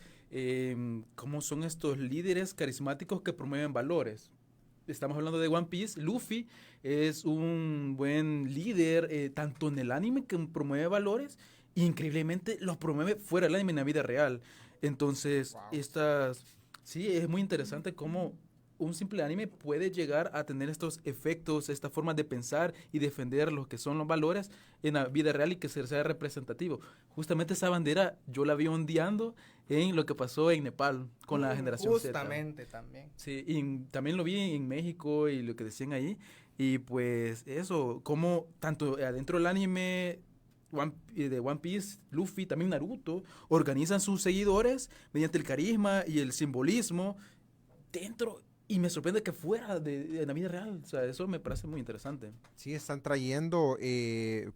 ¿Cómo son estos líderes carismáticos que promueven valores? Estamos hablando de One Piece. Luffy es un buen líder, tanto en el anime, que promueve valores, e increíblemente los promueve fuera del anime en la vida real. Entonces, sí, es muy interesante cómo un simple anime puede llegar a tener estos efectos, esta forma de pensar y defender lo que son los valores en la vida real y que sea representativo. Justamente esa bandera yo la vi ondeando en lo que pasó en Nepal con la generación Z. Justamente también. Sí, y también lo vi en México y lo que decían ahí. Y pues eso, como tanto adentro del anime de One Piece, Luffy, también Naruto, organizan sus seguidores mediante el carisma y el simbolismo dentro. Y me sorprende que fuera de la vida real. O sea, eso me parece muy interesante. Sí, están trayendo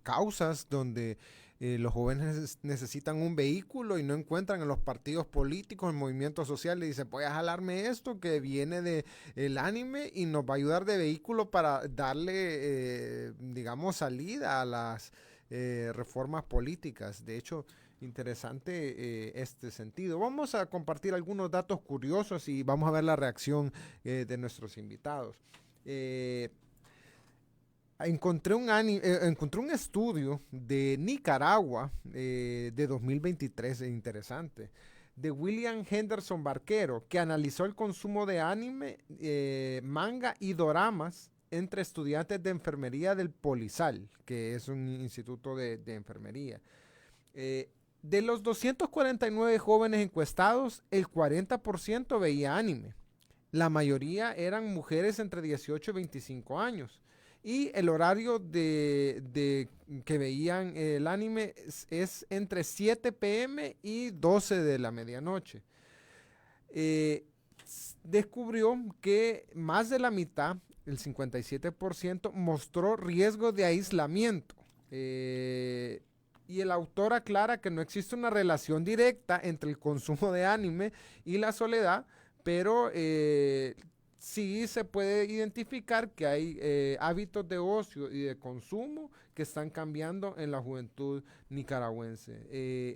causas donde los jóvenes necesitan un vehículo y no encuentran en los partidos políticos, en movimientos sociales. Y dicen, voy a jalarme esto que viene del anime y nos va a ayudar de vehículo para darle, digamos, salida a las reformas políticas. De hecho, interesante este sentido. Vamos a compartir algunos datos curiosos y vamos a ver la reacción de nuestros invitados. Encontré un estudio de Nicaragua de 2023, interesante, de William Henderson Barquero, que analizó el consumo de anime, manga y doramas entre estudiantes de enfermería del Polizal, que es un instituto de enfermería. De los 249 jóvenes encuestados, el 40% veía anime. La mayoría eran mujeres entre 18 y 25 años. Y el horario que veían el anime es entre 7 p.m. y 12 de la medianoche. Descubrió que más de la mitad, el 57%, mostró riesgo de aislamiento. Y el autor aclara que no existe una relación directa entre el consumo de anime y la soledad, pero sí se puede identificar que hay hábitos de ocio y de consumo que están cambiando en la juventud nicaragüense.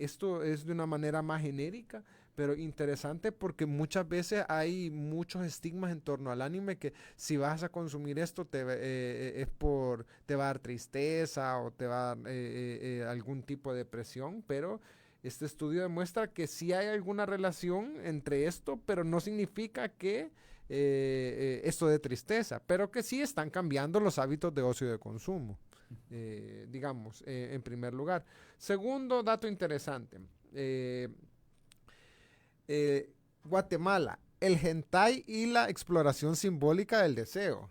Esto es de una manera más genérica, pero interesante porque muchas veces hay muchos estigmas en torno al anime que si vas a consumir esto te va a dar tristeza o te va a dar algún tipo de depresión, pero este estudio demuestra que sí hay alguna relación entre esto, pero no significa que esto de tristeza, pero que sí están cambiando los hábitos de ocio y de consumo, digamos, en primer lugar. Segundo dato interesante, Guatemala, el hentai y la exploración simbólica del deseo.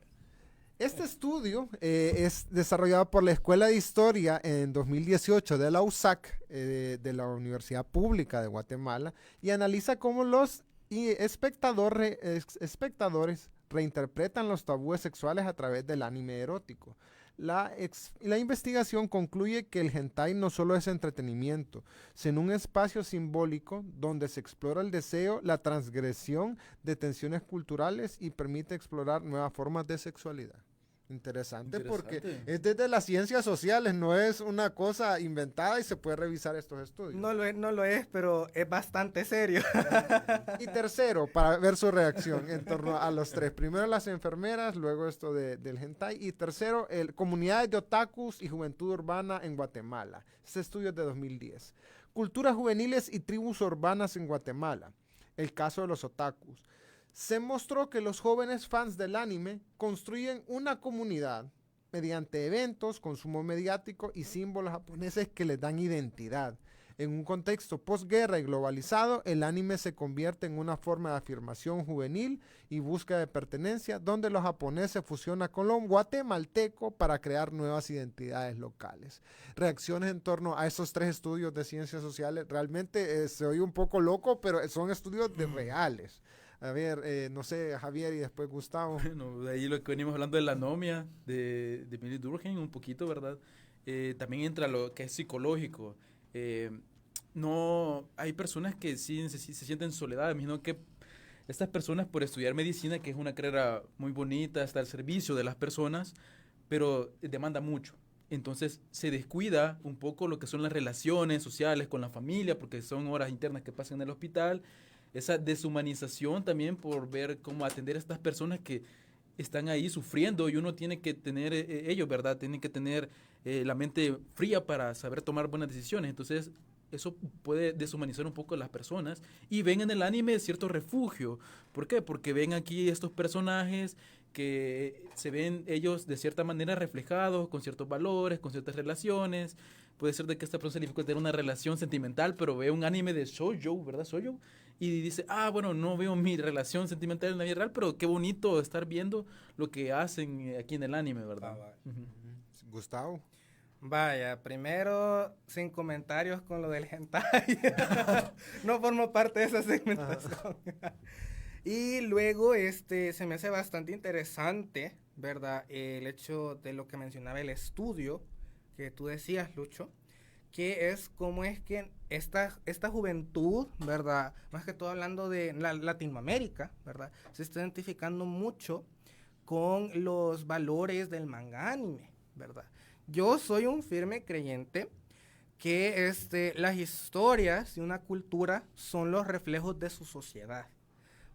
Este estudio es desarrollado por la Escuela de Historia en 2018 de la USAC, de la Universidad Pública de Guatemala, y analiza cómo los espectadores reinterpretan los tabúes sexuales a través del anime erótico. La investigación concluye que el hentai no solo es entretenimiento, sino un espacio simbólico donde se explora el deseo, la transgresión de tensiones culturales y permite explorar nuevas formas de sexualidad. Interesante, porque es desde las ciencias sociales, no es una cosa inventada y se puede revisar estos estudios. No lo es, pero es bastante serio. Y tercero, para ver su reacción en torno a los tres. Primero las enfermeras, luego esto del hentai. Y tercero, comunidades de otakus y juventud urbana en Guatemala. Este estudio es de 2010. Culturas juveniles y tribus urbanas en Guatemala. El caso de los otakus. Se mostró que los jóvenes fans del anime construyen una comunidad mediante eventos, consumo mediático y símbolos japoneses que les dan identidad. En un contexto posguerra y globalizado, el anime se convierte en una forma de afirmación juvenil y búsqueda de pertenencia, donde los japoneses fusionan con lo guatemalteco para crear nuevas identidades locales. Reacciones en torno a esos tres estudios de ciencias sociales, realmente se oye un poco loco, pero son estudios reales. A ver, no sé, Javier y después Gustavo. Bueno, de ahí lo que venimos hablando de la anomia, de Emily Durkheim, un poquito, ¿verdad? También entra lo que es psicológico. No, hay personas que sí se sienten soledad. Me imagino que estas personas, por estudiar medicina, que es una carrera muy bonita, está al servicio de las personas, pero demanda mucho. Entonces se descuida un poco lo que son las relaciones sociales con la familia, porque son horas internas que pasan en el hospital. Esa deshumanización también por ver cómo atender a estas personas que están ahí sufriendo, y uno tiene que tener, ellos, ¿verdad? Tienen que tener la mente fría para saber tomar buenas decisiones. Entonces, eso puede deshumanizar un poco a las personas y ven en el anime cierto refugio. ¿Por qué? Porque ven aquí estos personajes que se ven ellos de cierta manera reflejados, con ciertos valores, con ciertas relaciones. Puede ser de que esta persona se le dificulte tener una relación sentimental, pero ve un anime de shoujo, ¿verdad? Shoujo. Y dice, bueno, no veo mi relación sentimental en la vida real, pero qué bonito estar viendo lo que hacen aquí en el anime, ¿verdad? Gustavo. Vaya, primero, sin comentarios con lo del hentai. No formo parte de esa segmentación. Y luego, se me hace bastante interesante, ¿verdad? El hecho de lo que mencionaba el estudio que tú decías, Lucho, que es cómo es que esta juventud, ¿verdad? Más que todo hablando de Latinoamérica, ¿verdad? Se está identificando mucho con los valores del manga anime, ¿verdad? Yo soy un firme creyente que las historias de una cultura son los reflejos de su sociedad,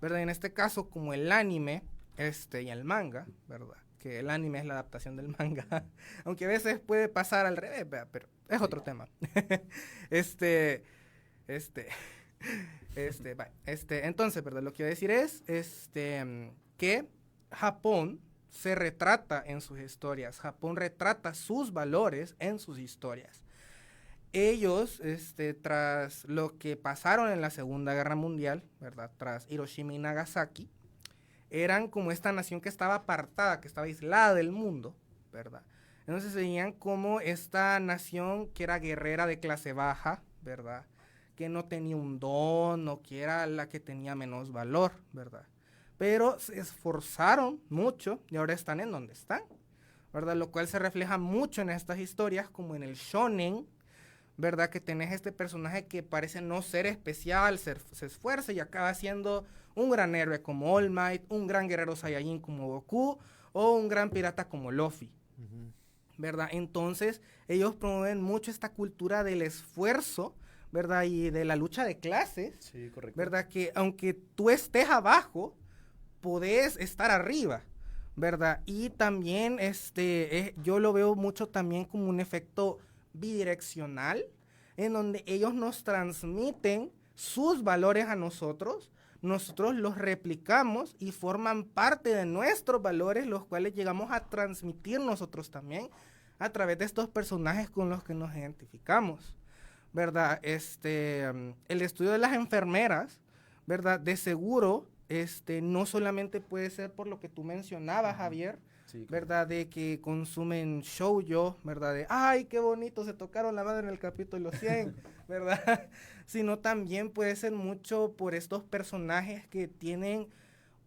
¿verdad? En este caso, como el anime y el manga, ¿verdad? Que el anime es la adaptación del manga, aunque a veces puede pasar al revés, ¿verdad? Pero es otro tema. Entonces, ¿verdad? Lo que quiero decir es que Japón se retrata en sus historias. Japón retrata sus valores en sus historias. Ellos, tras lo que pasaron en la Segunda Guerra Mundial, ¿verdad? Tras Hiroshima y Nagasaki, eran como esta nación que estaba apartada, que estaba aislada del mundo, ¿verdad? Entonces se veían como esta nación que era guerrera de clase baja, ¿verdad? Que no tenía un don, o que era la que tenía menos valor, ¿verdad? Pero se esforzaron mucho y ahora están en donde están, ¿verdad? Lo cual se refleja mucho en estas historias, como en el shonen, ¿verdad? Que tenés este personaje que parece no ser especial, se esfuerza y acaba siendo un gran héroe como All Might, un gran guerrero Saiyajin como Goku, o un gran pirata como Luffy, ¿verdad? Entonces, ellos promueven mucho esta cultura del esfuerzo, ¿verdad? Y de la lucha de clases, sí, correcto, ¿verdad? Que aunque tú estés abajo, podés estar arriba, ¿verdad? Y también, yo lo veo mucho también como un efecto bidireccional, en donde ellos nos transmiten sus valores a nosotros los replicamos y forman parte de nuestros valores, los cuales llegamos a transmitir nosotros también a través de estos personajes con los que nos identificamos, ¿verdad? El estudio de las enfermeras, ¿verdad? De seguro, no solamente puede ser por lo que tú mencionabas, Javier, sí, ¿verdad? De que consumen shoujo, ¿verdad? De, ¡ay, qué bonito! Se tocaron la madre en el capítulo 100, ¿verdad? Sino también puede ser mucho por estos personajes que tienen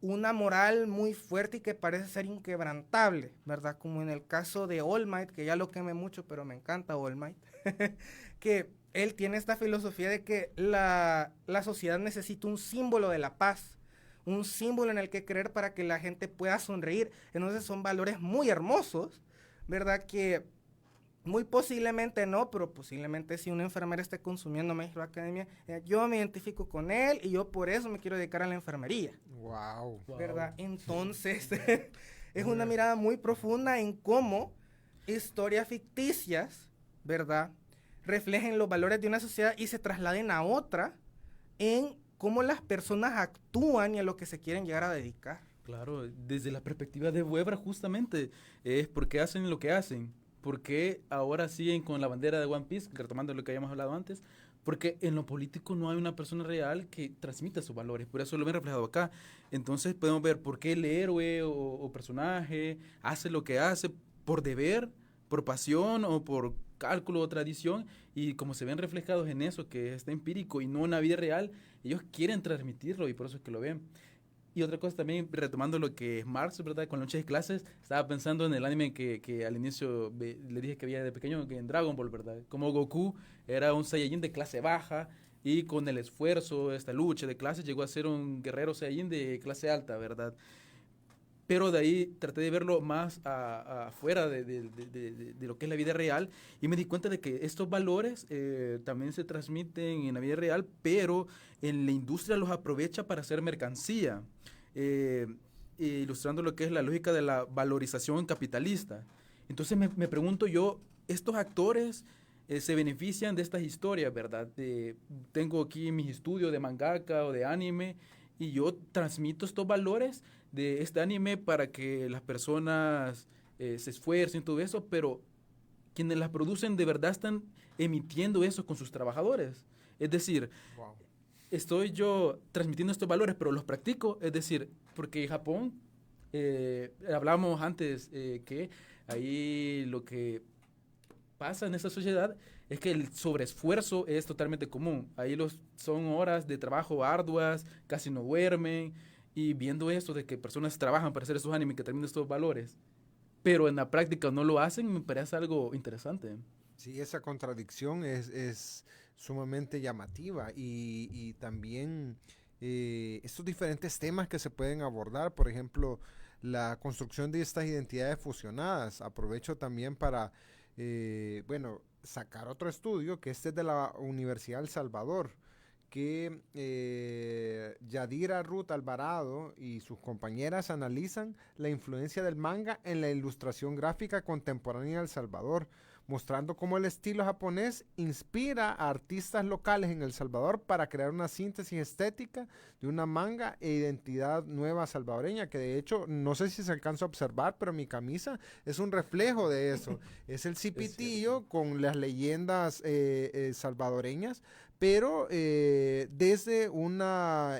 una moral muy fuerte y que parece ser inquebrantable, ¿verdad? Como en el caso de All Might, que ya lo quemé mucho, pero me encanta All Might, que él tiene esta filosofía de que la sociedad necesita un símbolo de la paz, un símbolo en el que creer para que la gente pueda sonreír. Entonces son valores muy hermosos, ¿verdad? Que muy posiblemente no, pero posiblemente si una enfermera esté consumiendo My Hero Academia, yo me identifico con él y yo por eso me quiero dedicar a la enfermería. Wow. ¿Verdad? Entonces, es una mirada muy profunda en cómo historias ficticias, ¿verdad?, reflejen los valores de una sociedad y se trasladen a otra en cómo las personas actúan y a lo que se quieren llegar a dedicar. Claro, desde la perspectiva de Webra justamente, es por qué hacen lo que hacen. ¿Por qué ahora siguen con la bandera de One Piece, retomando lo que habíamos hablado antes? Porque en lo político no hay una persona real que transmita sus valores, por eso lo ven reflejado acá. Entonces podemos ver por qué el héroe o personaje hace lo que hace por deber, por pasión o por cálculo o tradición, y como se ven reflejados en eso, que está empírico y no en la vida real, ellos quieren transmitirlo y por eso es que lo ven. Y otra cosa también, retomando lo que es Marx, ¿verdad? Con noches de clases, estaba pensando en el anime que al inicio le dije que había de pequeño, que en Dragon Ball, ¿verdad? Como Goku era un Saiyajin de clase baja y con el esfuerzo, esta lucha de clases, llegó a ser un guerrero Saiyajin de clase alta, ¿verdad? Pero de ahí traté de verlo más afuera de lo que es la vida real y me di cuenta de que estos valores también se transmiten en la vida real, pero en la industria los aprovecha para hacer mercancía, ilustrando lo que es la lógica de la valorización capitalista. Entonces me pregunto yo, estos actores se benefician de estas historias, ¿verdad? Tengo aquí mis estudios de mangaka o de anime y yo transmito estos valores de este anime para que las personas se esfuercen y todo eso, pero quienes las producen de verdad están emitiendo eso con sus trabajadores. Es decir, wow, estoy yo transmitiendo estos valores, pero los practico. Es decir, porque en Japón, hablamos antes que ahí lo que pasa en esa sociedad es que el sobreesfuerzo es totalmente común. Ahí son horas de trabajo arduas, casi no duermen. Y viendo esto de que personas trabajan para hacer esos animes que terminan estos valores, pero en la práctica no lo hacen, me parece algo interesante. Sí, esa contradicción es sumamente llamativa y también estos diferentes temas que se pueden abordar, por ejemplo, la construcción de estas identidades fusionadas. Aprovecho también para, sacar otro estudio, que este es de la Universidad de El Salvador, que Yadira Ruth Alvarado y sus compañeras analizan la influencia del manga en la ilustración gráfica contemporánea de El Salvador, mostrando cómo el estilo japonés inspira a artistas locales en El Salvador para crear una síntesis estética de una manga e identidad nueva salvadoreña, que de hecho, no sé si se alcanza a observar, pero mi camisa es un reflejo de eso. Es el cipitillo con las leyendas salvadoreñas, pero desde una,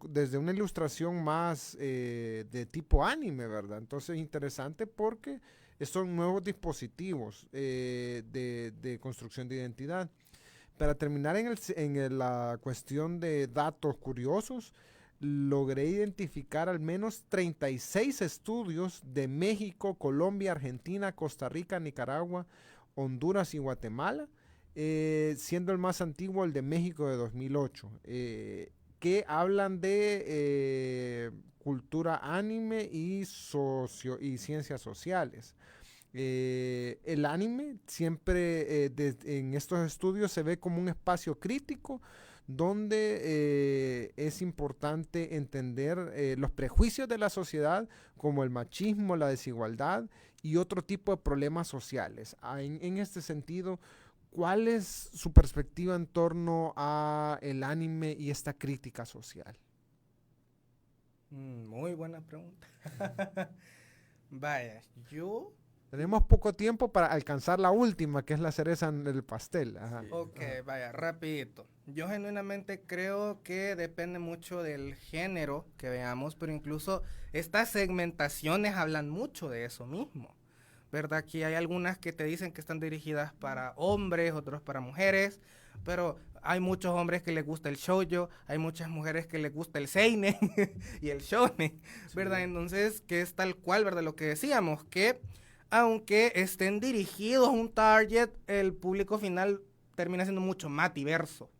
desde una ilustración más de tipo anime, ¿verdad? Entonces es interesante porque son nuevos dispositivos de construcción de identidad. Para terminar en la cuestión de datos curiosos, logré identificar al menos 36 estudios de México, Colombia, Argentina, Costa Rica, Nicaragua, Honduras y Guatemala, siendo el más antiguo el de México de 2008, que hablan de cultura anime y ciencias sociales. El anime siempre en estos estudios se ve como un espacio crítico donde es importante entender los prejuicios de la sociedad, como el machismo, la desigualdad y otro tipo de problemas sociales. En este sentido, ¿cuál es su perspectiva en torno a el anime y esta crítica social? Muy buena pregunta. Vaya, tenemos poco tiempo para alcanzar la última, que es la cereza en el pastel. Ajá. Ok, vaya, rapidito. Yo genuinamente creo que depende mucho del género que veamos, pero incluso estas segmentaciones hablan mucho de eso mismo, ¿verdad? Que hay algunas que te dicen que están dirigidas para hombres, otros para mujeres, pero hay muchos hombres que les gusta el shoujo, hay muchas mujeres que les gusta el seinen y el shonen, ¿verdad? Entonces, que es tal cual, ¿verdad? Lo que decíamos, que aunque estén dirigidos a un target, el público final termina siendo mucho más diverso,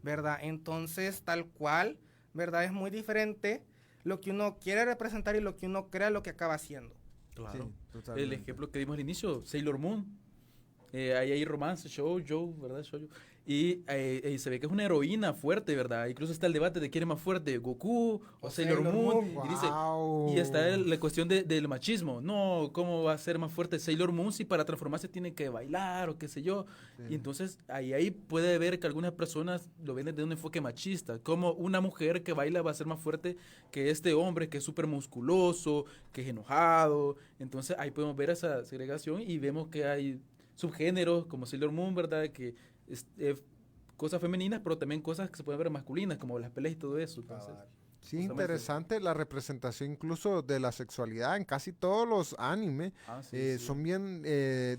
¿verdad? Entonces, tal cual, ¿verdad? Es muy diferente lo que uno quiere representar y lo que uno crea lo que acaba haciendo. Claro. Sí, el ejemplo que dimos al inicio, Sailor Moon. Ahí hay romance, shoujo, ¿verdad? Shoujo. Y se ve que es una heroína fuerte, ¿verdad? Incluso está el debate de quién es más fuerte, Goku o Sailor Moon. Wow. Y, dice, y está la cuestión del machismo. No, ¿cómo va a ser más fuerte Sailor Moon si para transformarse tiene que bailar o qué sé yo? Sí. Y entonces ahí puede ver que algunas personas lo ven desde un enfoque machista. Como una mujer que baila va a ser más fuerte que este hombre que es súper musculoso, que es enojado. Entonces ahí podemos ver esa segregación y vemos que hay subgéneros como Sailor Moon, ¿verdad? Que cosas femeninas, pero también cosas que se pueden ver masculinas, como las peleas y todo eso. Entonces, sí, interesante la representación incluso de la sexualidad en casi todos los animes. Son bien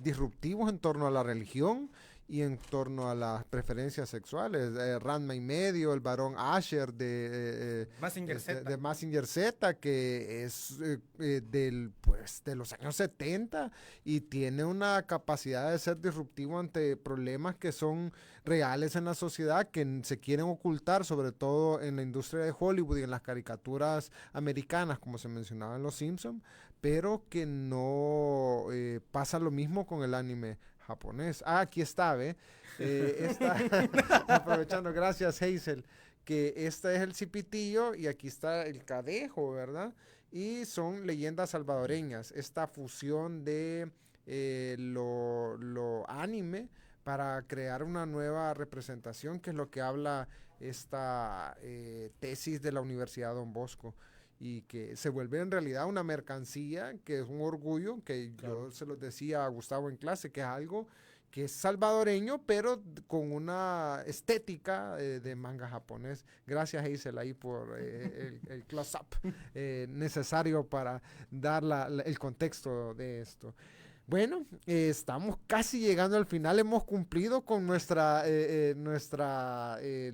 disruptivos en torno a la religión y en torno a las preferencias sexuales. Ranma y medio, el varón Asher de Mazinger Z, que es de los años 70 y tiene una capacidad de ser disruptivo ante problemas que son reales en la sociedad, que se quieren ocultar, sobre todo en la industria de Hollywood y en las caricaturas americanas, como se mencionaba en Los Simpsons, pero que no pasa lo mismo con el anime japonés. Aquí está, ¿ve? Aprovechando, gracias Hazel, que este es el cipitillo y aquí está el cadejo, ¿verdad? Y son leyendas salvadoreñas, esta fusión de lo anime para crear una nueva representación, que es lo que habla esta tesis de la Universidad Don Bosco, y que se vuelve en realidad una mercancía, que es un orgullo, que yo se los decía a Gustavo en clase, que es algo que es salvadoreño, pero con una estética de manga japonés. Gracias, Hazel, ahí por el close-up necesario para dar el contexto de esto. Bueno, estamos casi llegando al final. Hemos cumplido con nuestra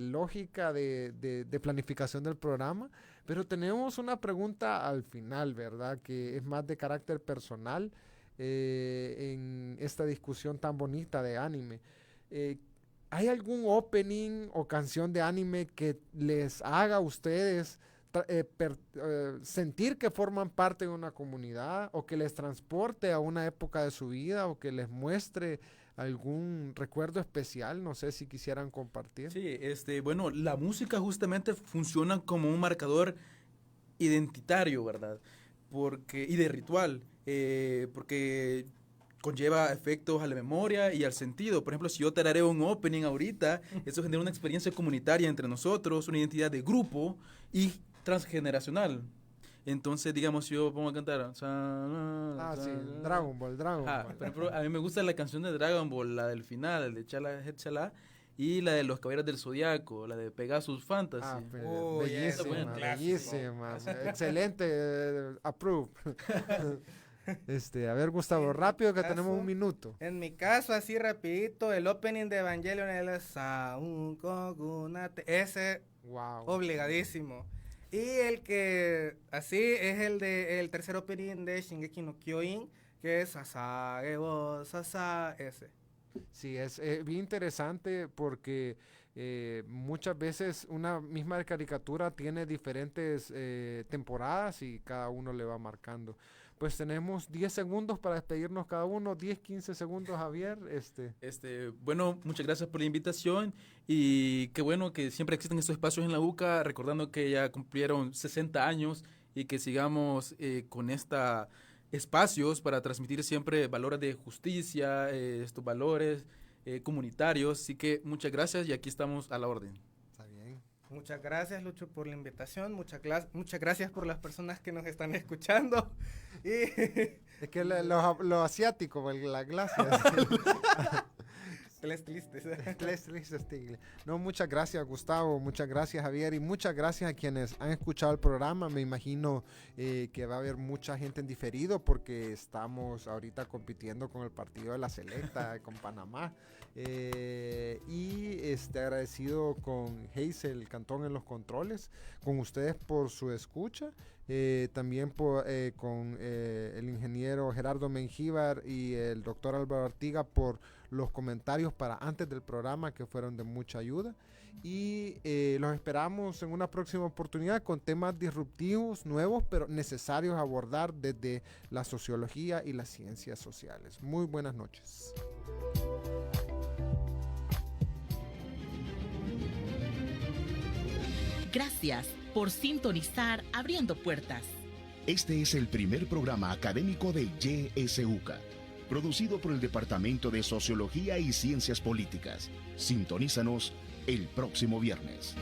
lógica de planificación del programa, pero tenemos una pregunta al final, ¿verdad? Que es más de carácter personal en esta discusión tan bonita de anime. ¿Hay algún opening o canción de anime que les haga a ustedes sentir que forman parte de una comunidad, o que les transporte a una época de su vida, o que les muestre algún recuerdo especial? No sé si quisieran compartir. Sí, bueno, la música justamente funciona como un marcador identitario, ¿verdad? Y de ritual, porque conlleva efectos a la memoria y al sentido. Por ejemplo, si yo tarareo un opening ahorita, eso genera una experiencia comunitaria entre nosotros, una identidad de grupo y transgeneracional. Entonces, digamos, si yo pongo a cantar sí, Dragon Ball. Pero a mí me gusta la canción de Dragon Ball, la del final, el de Chala Chala, y la de los Caballeros del Zodiaco, la de Pegasus Fantasy. Bellísima. Excelente, approve. A ver, Gustavo, rápido, que tenemos un minuto. En mi caso, así rapidito, el opening de Evangelion, ese, obligadísimo. Y el que así es el tercer opening de Shingeki no Kyojin, que es Sasage wo Sasa, ese. Sí, es bien interesante porque muchas veces una misma caricatura tiene diferentes temporadas y cada uno le va marcando. Pues tenemos 10 segundos para despedirnos cada uno, 10, 15 segundos, Javier. Bueno, muchas gracias por la invitación y qué bueno que siempre existen estos espacios en la UCA, recordando que ya cumplieron 60 años y que sigamos con espacios para transmitir siempre valores de justicia, estos valores comunitarios. Así que muchas gracias y aquí estamos a la orden. Muchas gracias, Lucho, por la invitación. Muchas gracias por las personas que nos están escuchando. Es que lo asiático, la glacia. Leslie Stiglitz. No, muchas gracias, Gustavo, muchas gracias, Javier, y muchas gracias a quienes han escuchado el programa. Me imagino que va a haber mucha gente en diferido porque estamos ahorita compitiendo con el partido de la Selecta, con Panamá. Y agradecido con Hazel Cantón en los controles, con ustedes por su escucha, también con el ingeniero Gerardo Mengíbar y el doctor Álvaro Artiga por los comentarios para antes del programa, que fueron de mucha ayuda, y los esperamos en una próxima oportunidad con temas disruptivos, nuevos, pero necesarios a abordar desde la sociología y las ciencias sociales. Muy buenas noches. Gracias por sintonizar Abriendo Puertas. Este es el primer programa académico de YSUCA, producido por el Departamento de Sociología y Ciencias Políticas. Sintonízanos el próximo viernes.